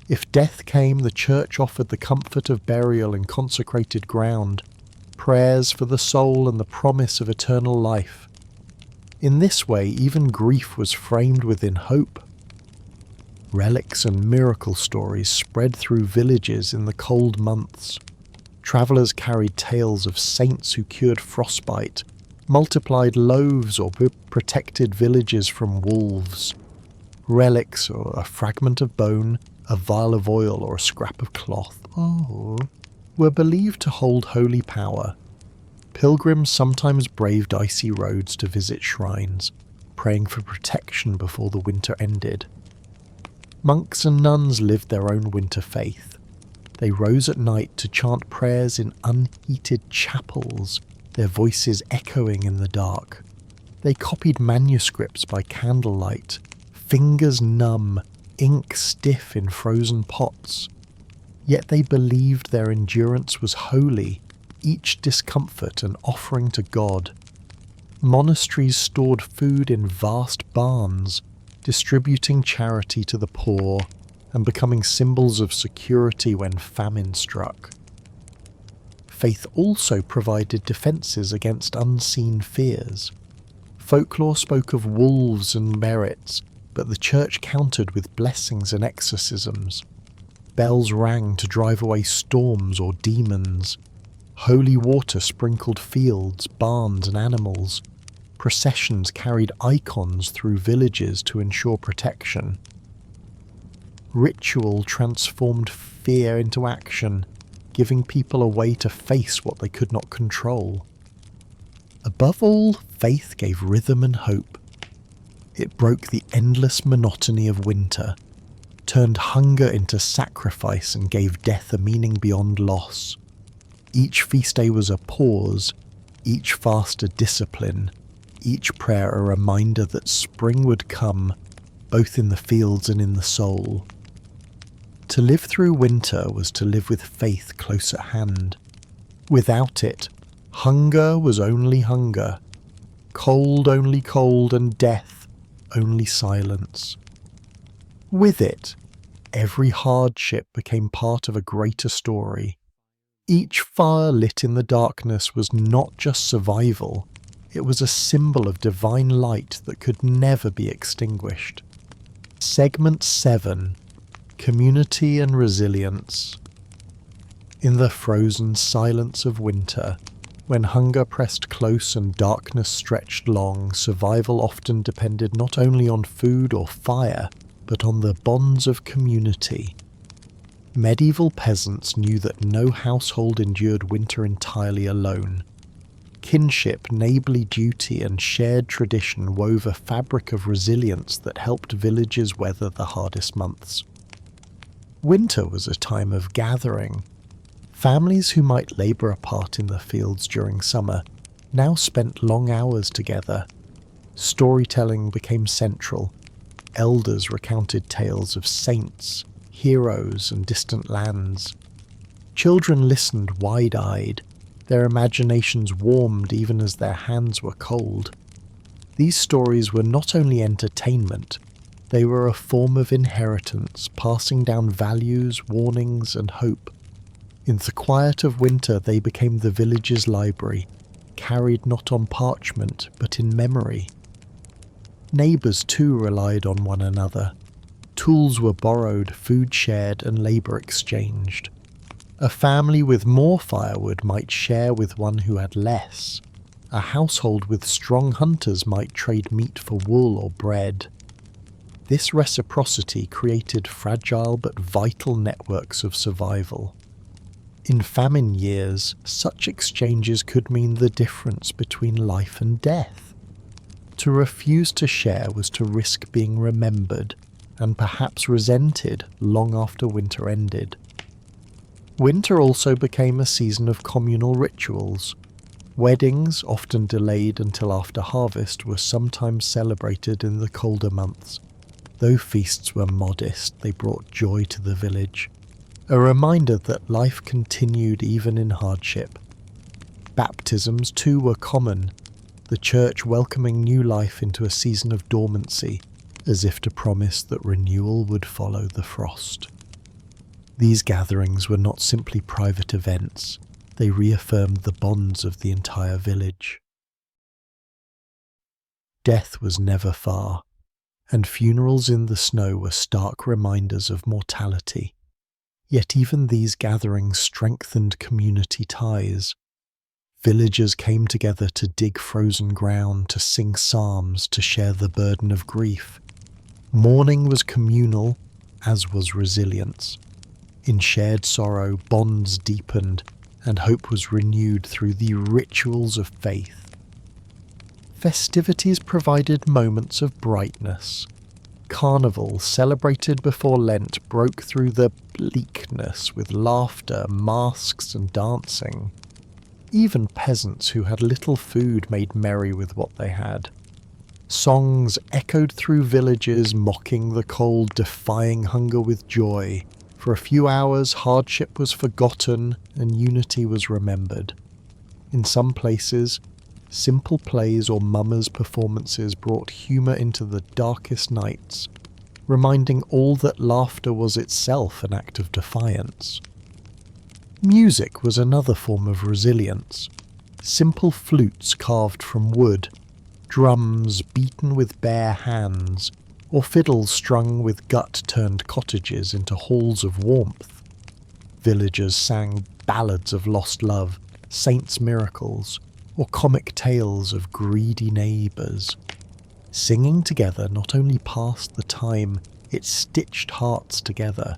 If death came, the church offered the comfort of burial in consecrated ground, prayers for the soul and the promise of eternal life. In this way, even grief was framed within hope. Relics and miracle stories spread through villages in the cold months. Travellers carried tales of saints who cured frostbite, multiplied loaves or protected villages from wolves. Relics, or a fragment of bone, a vial of oil or a scrap of cloth, were believed to hold holy power. Pilgrims sometimes braved icy roads to visit shrines, praying for protection before the winter ended. Monks and nuns lived their own winter faith. They rose at night to chant prayers in unheated chapels, their voices echoing in the dark. They copied manuscripts by candlelight, fingers numb, ink stiff in frozen pots. Yet they believed their endurance was holy, each discomfort an offering to God. Monasteries stored food in vast barns, distributing charity to the poor and becoming symbols of security when famine struck. Faith also provided defences against unseen fears. Folklore spoke of wolves and merits, but the church countered with blessings and exorcisms. Bells rang to drive away storms or demons. Holy water sprinkled fields, barns and animals. Processions carried icons through villages to ensure protection. Ritual transformed fear into action, giving people a way to face what they could not control. Above all, faith gave rhythm and hope. It broke the endless monotony of winter, turned hunger into sacrifice and gave death a meaning beyond loss. Each feast day was a pause, each fast a discipline, each prayer a reminder that spring would come, both in the fields and in the soul. To live through winter was to live with faith close at hand. Without it, hunger was only hunger, cold only cold, and death only silence. With it, every hardship became part of a greater story. Each fire lit in the darkness was not just survival, it was a symbol of divine light that could never be extinguished. Segment 7. Community and Resilience. In the frozen silence of winter, when hunger pressed close and darkness stretched long, survival often depended not only on food or fire, but on the bonds of community. Medieval peasants knew that no household endured winter entirely alone. Kinship, neighbourly duty and shared tradition wove a fabric of resilience that helped villages weather the hardest months. Winter was a time of gathering. Families who might labour apart in the fields during summer now spent long hours together. Storytelling became central. Elders recounted tales of saints, heroes, and distant lands. Children listened wide-eyed. Their imaginations warmed even as their hands were cold. These stories were not only entertainment, they were a form of inheritance, passing down values, warnings, and hope. In the quiet of winter they became the village's library, carried not on parchment but in memory. Neighbours too relied on one another. Tools were borrowed, food shared, and labour exchanged. A family with more firewood might share with one who had less. A household with strong hunters might trade meat for wool or bread. This reciprocity created fragile but vital networks of survival. In famine years, such exchanges could mean the difference between life and death. To refuse to share was to risk being remembered, and perhaps resented long after winter ended. Winter also became a season of communal rituals. Weddings, often delayed until after harvest, were sometimes celebrated in the colder months. Though feasts were modest, they brought joy to the village, a reminder that life continued even in hardship. Baptisms too were common, the church welcoming new life into a season of dormancy, as if to promise that renewal would follow the frost. These gatherings were not simply private events, they reaffirmed the bonds of the entire village. Death was never far, and funerals in the snow were stark reminders of mortality. Yet even these gatherings strengthened community ties. Villagers came together to dig frozen ground, to sing psalms, to share the burden of grief. Mourning was communal, as was resilience. In shared sorrow, bonds deepened, and hope was renewed through the rituals of faith. Festivities provided moments of brightness. Carnival, celebrated before Lent, broke through the bleakness with laughter, masks, and dancing. Even peasants who had little food made merry with what they had. Songs echoed through villages, mocking the cold, defying hunger with joy. For a few hours, hardship was forgotten and unity was remembered. In some places, simple plays or mummers' performances brought humour into the darkest nights, reminding all that laughter was itself an act of defiance. Music was another form of resilience. Simple flutes carved from wood, drums beaten with bare hands, or fiddles strung with gut turned cottages into halls of warmth. Villagers sang ballads of lost love, saints' miracles, or comic tales of greedy neighbours. Singing together not only passed the time, It stitched hearts together.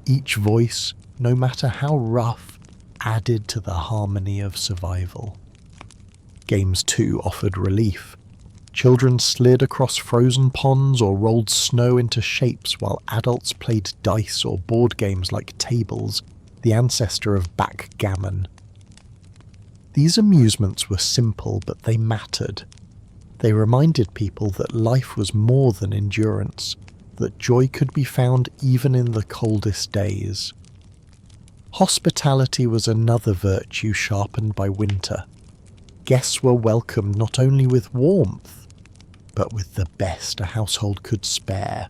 Each voice, no matter how rough, added to the harmony of survival. Games too offered relief. Children slid across frozen ponds or rolled snow into shapes while adults played dice or board games like tables, the ancestor of backgammon. These amusements were simple, but they mattered. They reminded people that life was more than endurance, that joy could be found even in the coldest days. Hospitality was another virtue sharpened by winter. Guests were welcomed not only with warmth, but with the best a household could spare.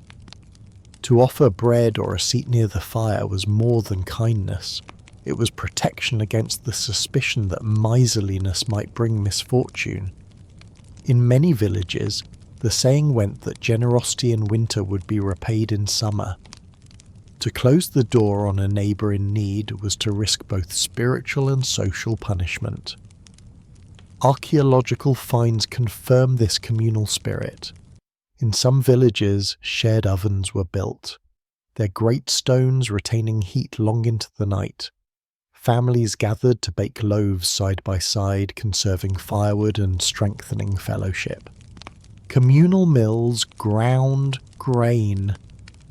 To offer bread or a seat near the fire was more than kindness. It was protection against the suspicion that miserliness might bring misfortune. In many villages, the saying went that generosity in winter would be repaid in summer. To close the door on a neighbour in need was to risk both spiritual and social punishment. Archaeological finds confirm this communal spirit. In some villages, shared ovens were built, their great stones retaining heat long into the night. Families gathered to bake loaves side by side, conserving firewood and strengthening fellowship. Communal mills ground grain.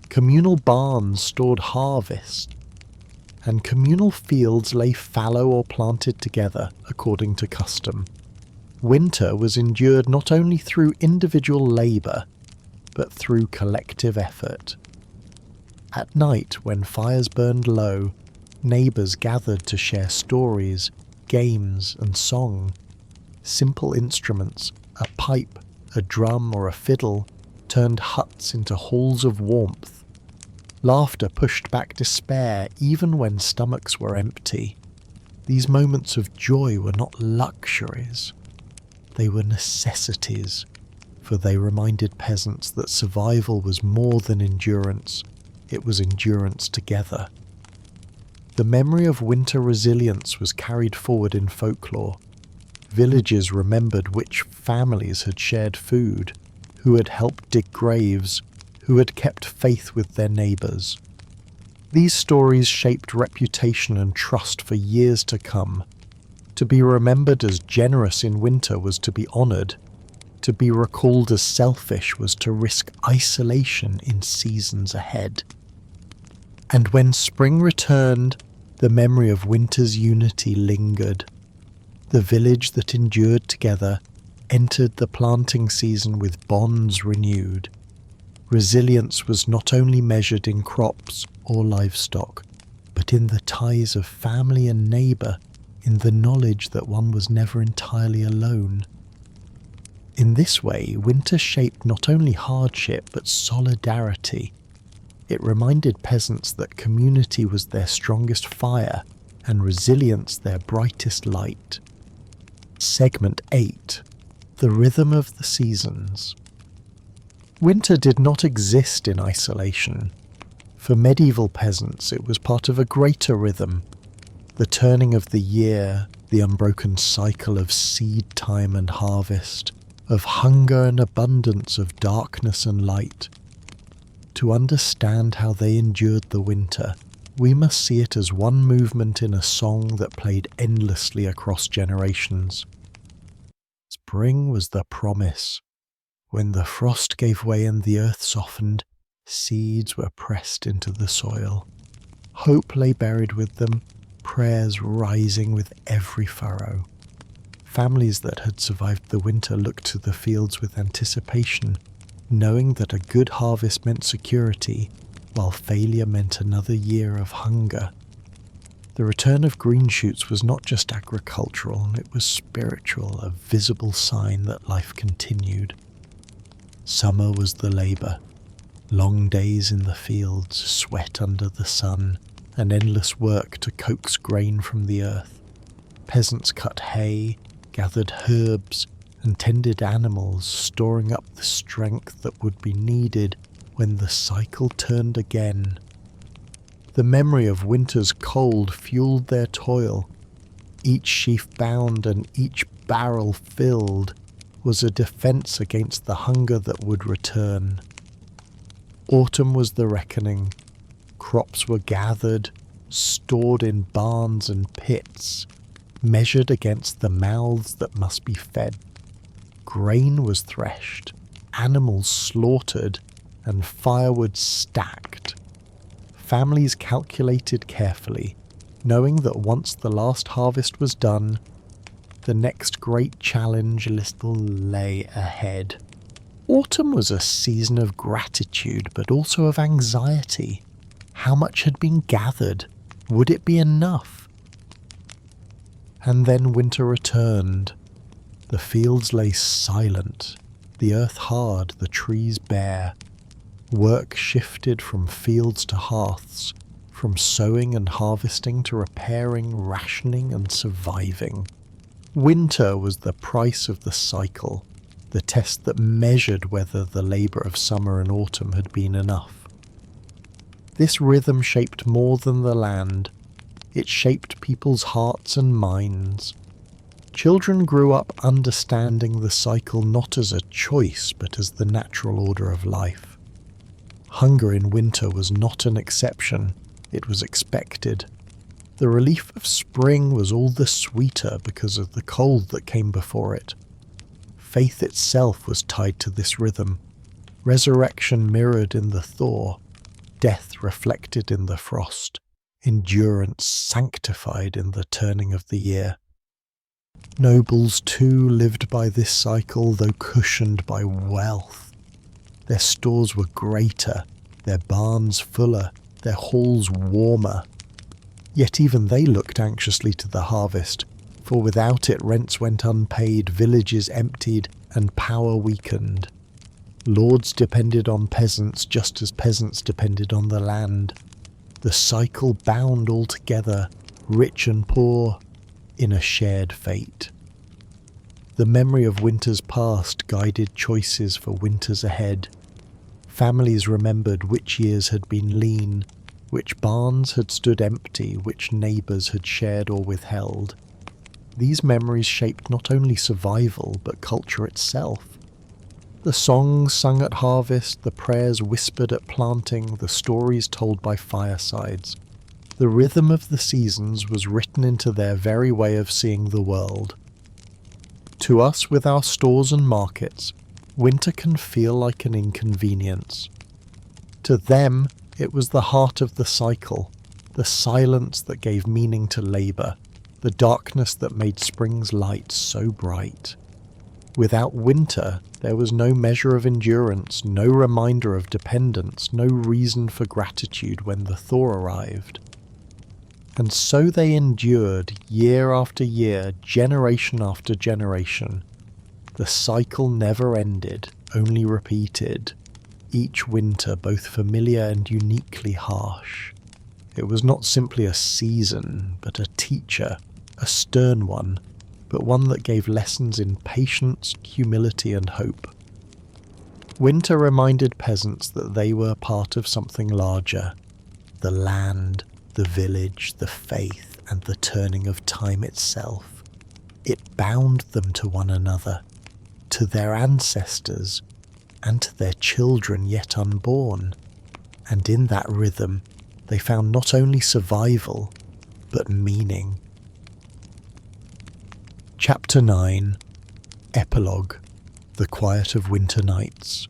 Communal barns stored harvest. And communal fields lay fallow or planted together according to custom. Winter was endured not only through individual labour, but through collective effort. At night, when fires burned low, neighbours gathered to share stories, games and song. Simple instruments, a pipe, a drum or a fiddle, turned huts into halls of warmth. Laughter pushed back despair even when stomachs were empty. These moments of joy were not luxuries. They were necessities, for they reminded peasants that survival was more than endurance, it was endurance together. The memory of winter resilience was carried forward in folklore. Villages remembered which families had shared food, who had helped dig graves, who had kept faith with their neighbours. These stories shaped reputation and trust for years to come. To be remembered as generous in winter was to be honoured. To be recalled as selfish was to risk isolation in seasons ahead. And when spring returned, the memory of winter's unity lingered. The village that endured together entered the planting season with bonds renewed. Resilience was not only measured in crops or livestock, but in the ties of family and neighbour, in the knowledge that one was never entirely alone. In this way, winter shaped not only hardship but solidarity. It reminded peasants that community was their strongest fire and resilience their brightest light. Segment 8. The Rhythm of the Seasons. Winter did not exist in isolation. For medieval peasants, it was part of a greater rhythm. The turning of the year, the unbroken cycle of seed time and harvest, of hunger and abundance, of darkness and light. To understand how they endured the winter, we must see it as one movement in a song that played endlessly across generations. Spring was the promise. When the frost gave way and the earth softened, seeds were pressed into the soil. Hope lay buried with them, prayers rising with every furrow. Families that had survived the winter looked to the fields with anticipation, knowing that a good harvest meant security, while failure meant another year of hunger. The return of green shoots was not just agricultural, it was spiritual, a visible sign that life continued. Summer was the labour, long days in the fields, sweat under the sun, and endless work to coax grain from the earth. Peasants cut hay, gathered herbs, and tended animals, storing up the strength that would be needed when the cycle turned again. The memory of winter's cold fueled their toil. Each sheaf bound and each barrel filled was a defence against the hunger that would return. Autumn was the reckoning. Crops were gathered, stored in barns and pits, measured against the mouths that must be fed. Grain was threshed, animals slaughtered, and firewood stacked. Families calculated carefully, knowing that once the last harvest was done, the next great challenge little lay ahead. Autumn was a season of gratitude, but also of anxiety. How much had been gathered? Would it be enough? And then winter returned. The fields lay silent, the earth hard, the trees bare. Work shifted from fields to hearths, from sowing and harvesting to repairing, rationing and surviving. Winter was the price of the cycle, the test that measured whether the labour of summer and autumn had been enough. This rhythm shaped more than the land. It shaped people's hearts and minds. Children grew up understanding the cycle not as a choice, but as the natural order of life. Hunger in winter was not an exception, it was expected. The relief of spring was all the sweeter because of the cold that came before it. Faith itself was tied to this rhythm. Resurrection mirrored in the thaw, death reflected in the frost, endurance sanctified in the turning of the year. Nobles too lived by this cycle, though cushioned by wealth. Their stores were greater, their barns fuller, their halls warmer. Yet even they looked anxiously to the harvest, for without it rents went unpaid, villages emptied, and power weakened. Lords depended on peasants just as peasants depended on the land. The cycle bound all together, rich and poor, in a shared fate. The memory of winters past guided choices for winters ahead. Families remembered which years had been lean, which barns had stood empty, which neighbours had shared or withheld. These memories shaped not only survival, but culture itself. The songs sung at harvest, the prayers whispered at planting, the stories told by firesides. The rhythm of the seasons was written into their very way of seeing the world. To us, with our stores and markets, winter can feel like an inconvenience. To them, it was the heart of the cycle, the silence that gave meaning to labour, the darkness that made spring's light so bright. Without winter, there was no measure of endurance, no reminder of dependence, no reason for gratitude when the thaw arrived. And so they endured year after year, generation after generation. The cycle never ended, only repeated. Each winter both familiar and uniquely harsh. It was not simply a season, but a teacher, a stern one, but one that gave lessons in patience, humility and hope. Winter reminded peasants that they were part of something larger. The land, the village, the faith, and the turning of time itself. It bound them to one another, to their ancestors, and to their children yet unborn. And in that rhythm, they found not only survival, but meaning. Chapter 9. Epilogue. The Quiet of Winter Nights.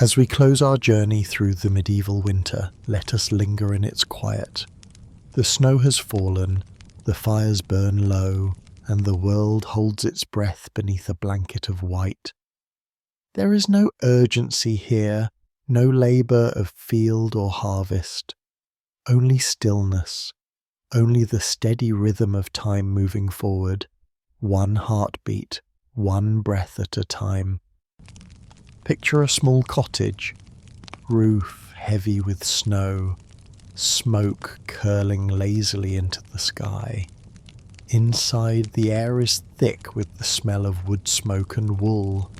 As we close our journey through the medieval winter, let us linger in its quiet. The snow has fallen, the fires burn low, and the world holds its breath beneath a blanket of white. There is no urgency here, no labour of field or harvest, only stillness, only the steady rhythm of time moving forward, one heartbeat, one breath at a time. Picture a small cottage, roof heavy with snow, smoke curling lazily into the sky. Inside, the air is thick with the smell of wood smoke and wool.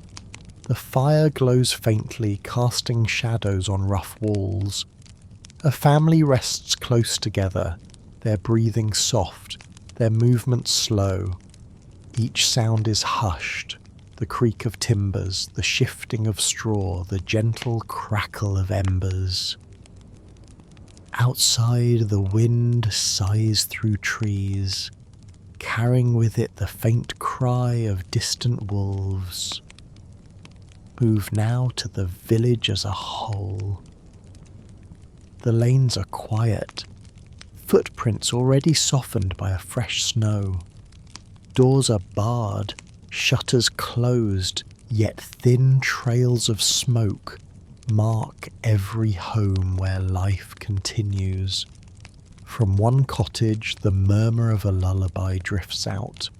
The fire glows faintly, casting shadows on rough walls. A family rests close together, their breathing soft, their movements slow. Each sound is hushed, The creak of timbers, the shifting of straw, the gentle crackle of embers. Outside, the wind sighs through trees, carrying with it the faint cry of distant wolves. Move now to the village as a whole. The lanes are quiet, footprints already softened by a fresh snow. Doors are barred, shutters closed, yet thin trails of smoke mark every home where life continues. From one cottage, the murmur of a lullaby drifts out.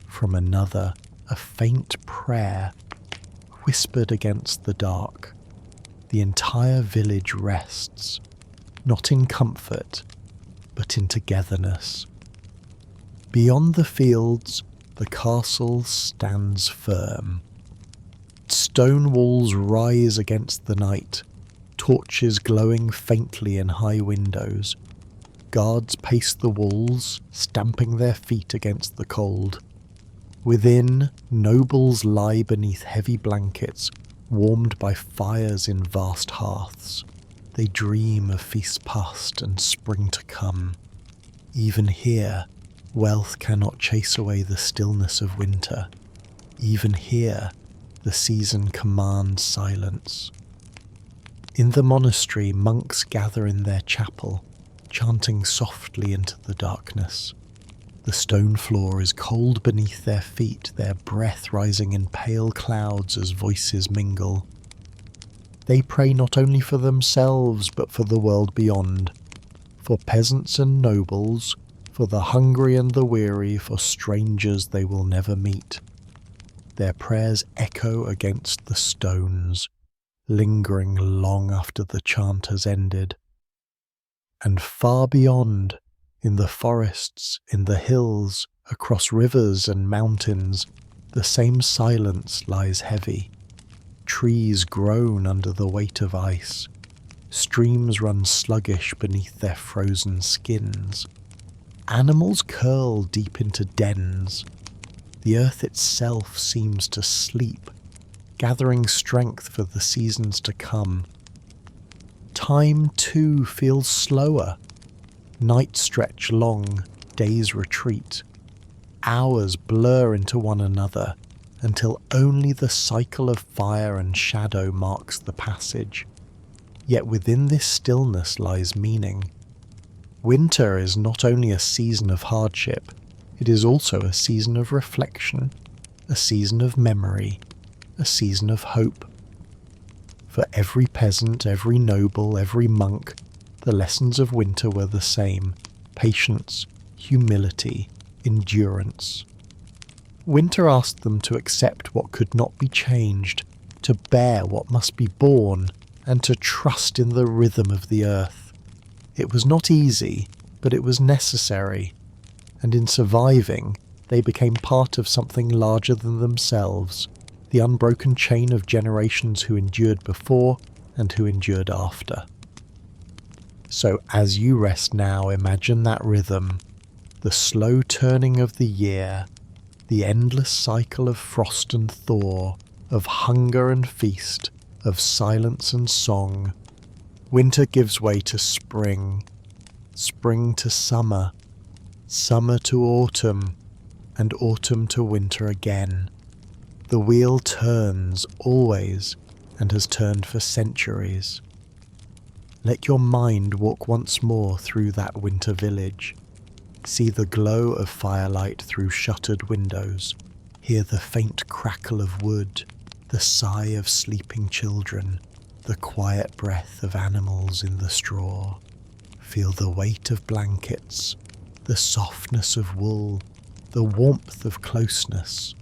From another, a faint prayer whispered against the dark. The entire village rests, not in comfort, but in togetherness. Beyond the fields, the castle stands firm. Stone walls rise against the night, torches glowing faintly in high windows. Guards pace the walls, stamping their feet against the cold. Within, nobles lie beneath heavy blankets, warmed by fires in vast hearths. They dream of feasts past and spring to come. Even here, wealth cannot chase away the stillness of winter. Even here, the season commands silence. In the monastery, monks gather in their chapel, chanting softly into the darkness. The stone floor is cold beneath their feet, their breath rising in pale clouds as voices mingle. They pray not only for themselves, but for the world beyond, for peasants and nobles, for the hungry and the weary, for strangers they will never meet. Their prayers echo against the stones, lingering long after the chant has ended. And far beyond, in the forests, in the hills, across rivers and mountains, the same silence lies heavy. Trees groan under the weight of ice. Streams run sluggish beneath their frozen skins. Animals curl deep into dens. The earth itself seems to sleep, gathering strength for the seasons to come. Time, too, feels slower. Nights stretch long, days retreat. Hours blur into one another, until only the cycle of fire and shadow marks the passage. Yet within this stillness lies meaning. Winter is not only a season of hardship, it is also a season of reflection, a season of memory, a season of hope. For every peasant, every noble, every monk, the lessons of winter were the same: patience, humility, endurance. Winter asked them to accept what could not be changed, to bear what must be borne, and to trust in the rhythm of the earth. It was not easy, but it was necessary, and in surviving, they became part of something larger than themselves, the unbroken chain of generations who endured before and who endured after. So as you rest now, imagine that rhythm, the slow turning of the year, the endless cycle of frost and thaw, of hunger and feast, of silence and song. Winter gives way to spring, spring to summer, summer to autumn, and autumn to winter again. The wheel turns always, and has turned for centuries. Let your mind walk once more through that winter village. See the glow of firelight through shuttered windows. Hear the faint crackle of wood, the sigh of sleeping children, the quiet breath of animals in the straw. Feel the weight of blankets, the softness of wool, the warmth of closeness.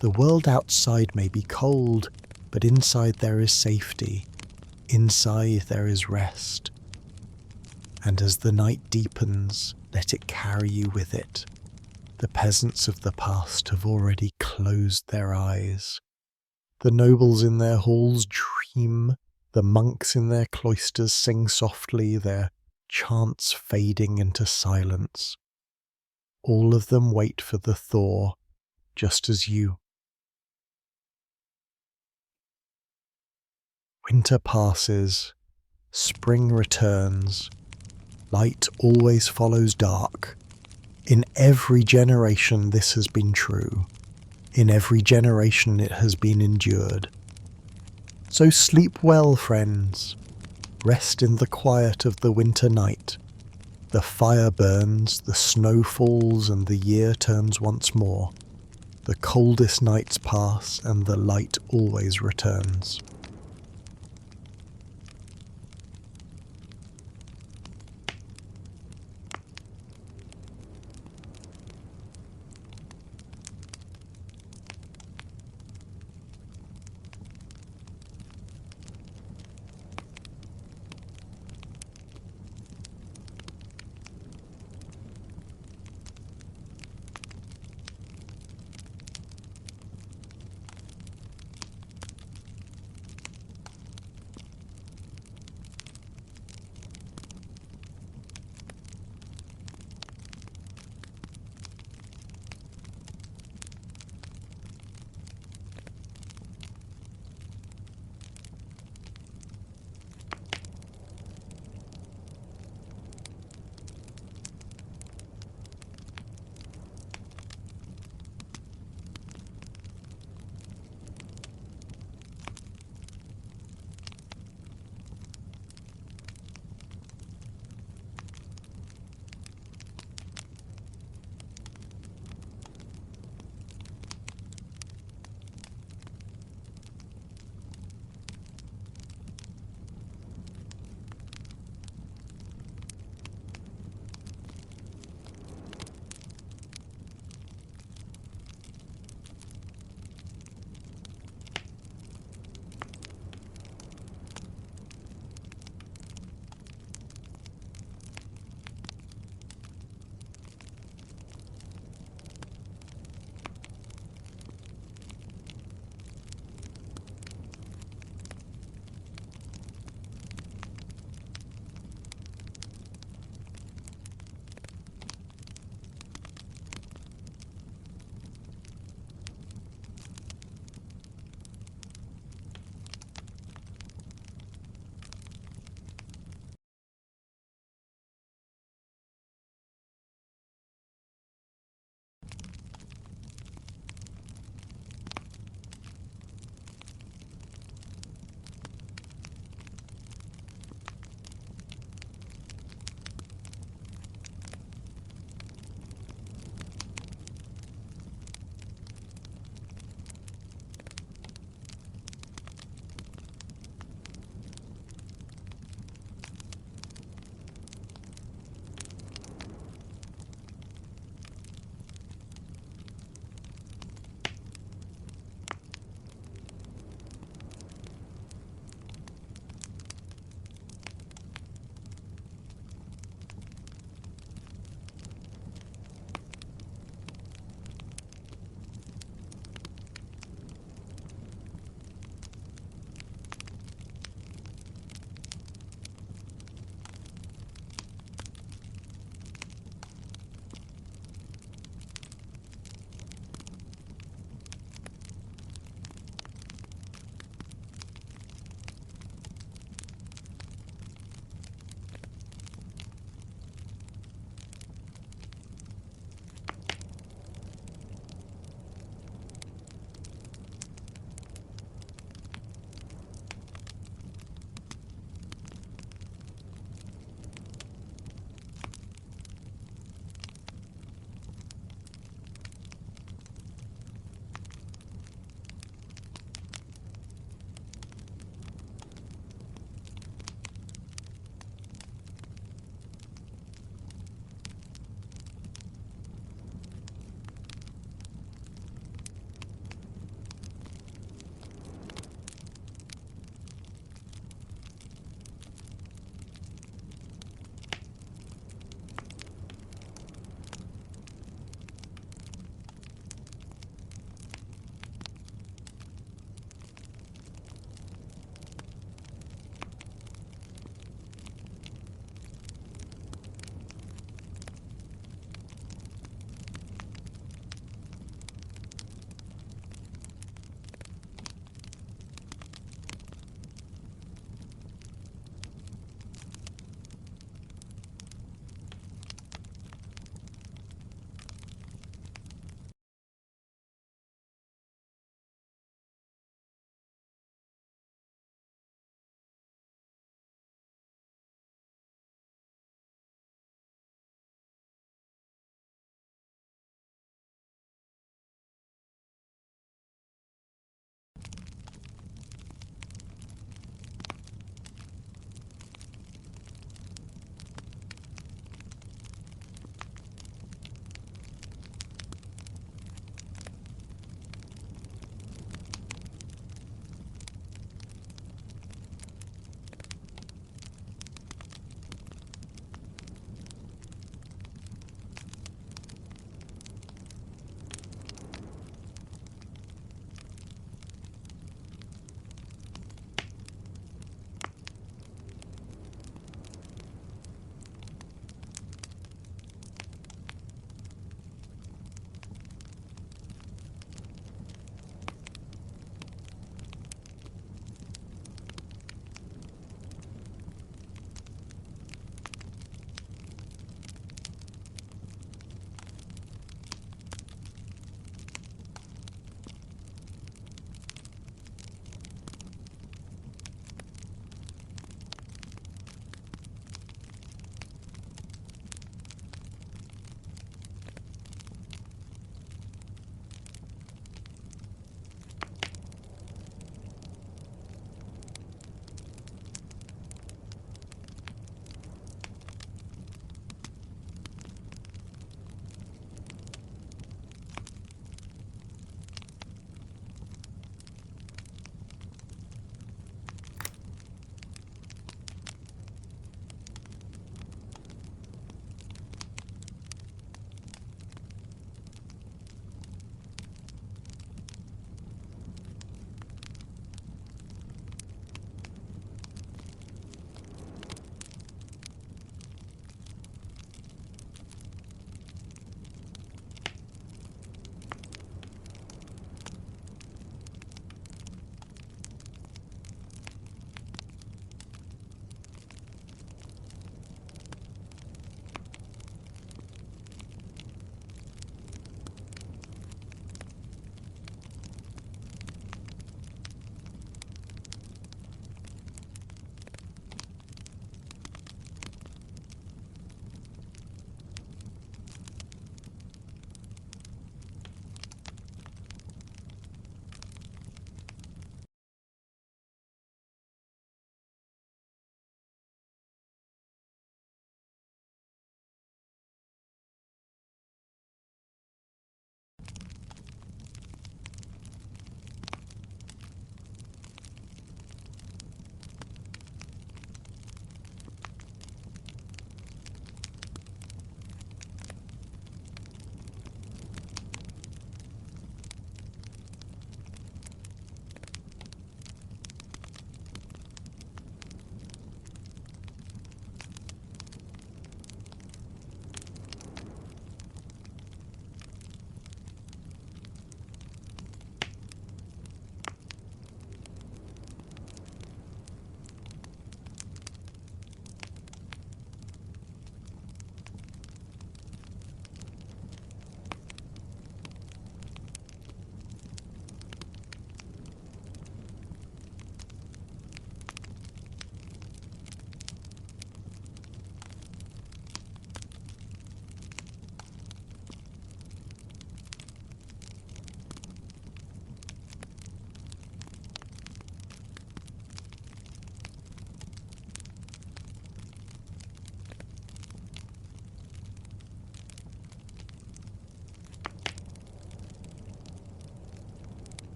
The world outside may be cold, but inside there is safety. Inside there is rest. And as the night deepens, let it carry you with it. The peasants of the past have already closed their eyes. The nobles in their halls dream, the monks in their cloisters sing softly, their chants fading into silence. All of them wait for the thaw, just as you. Winter passes, spring returns, light always follows dark. In every generation this has been true. In every generation it has been endured. So sleep well, friends. Rest in the quiet of the winter night. The fire burns, the snow falls, and the year turns once more. The coldest nights pass, and the light always returns.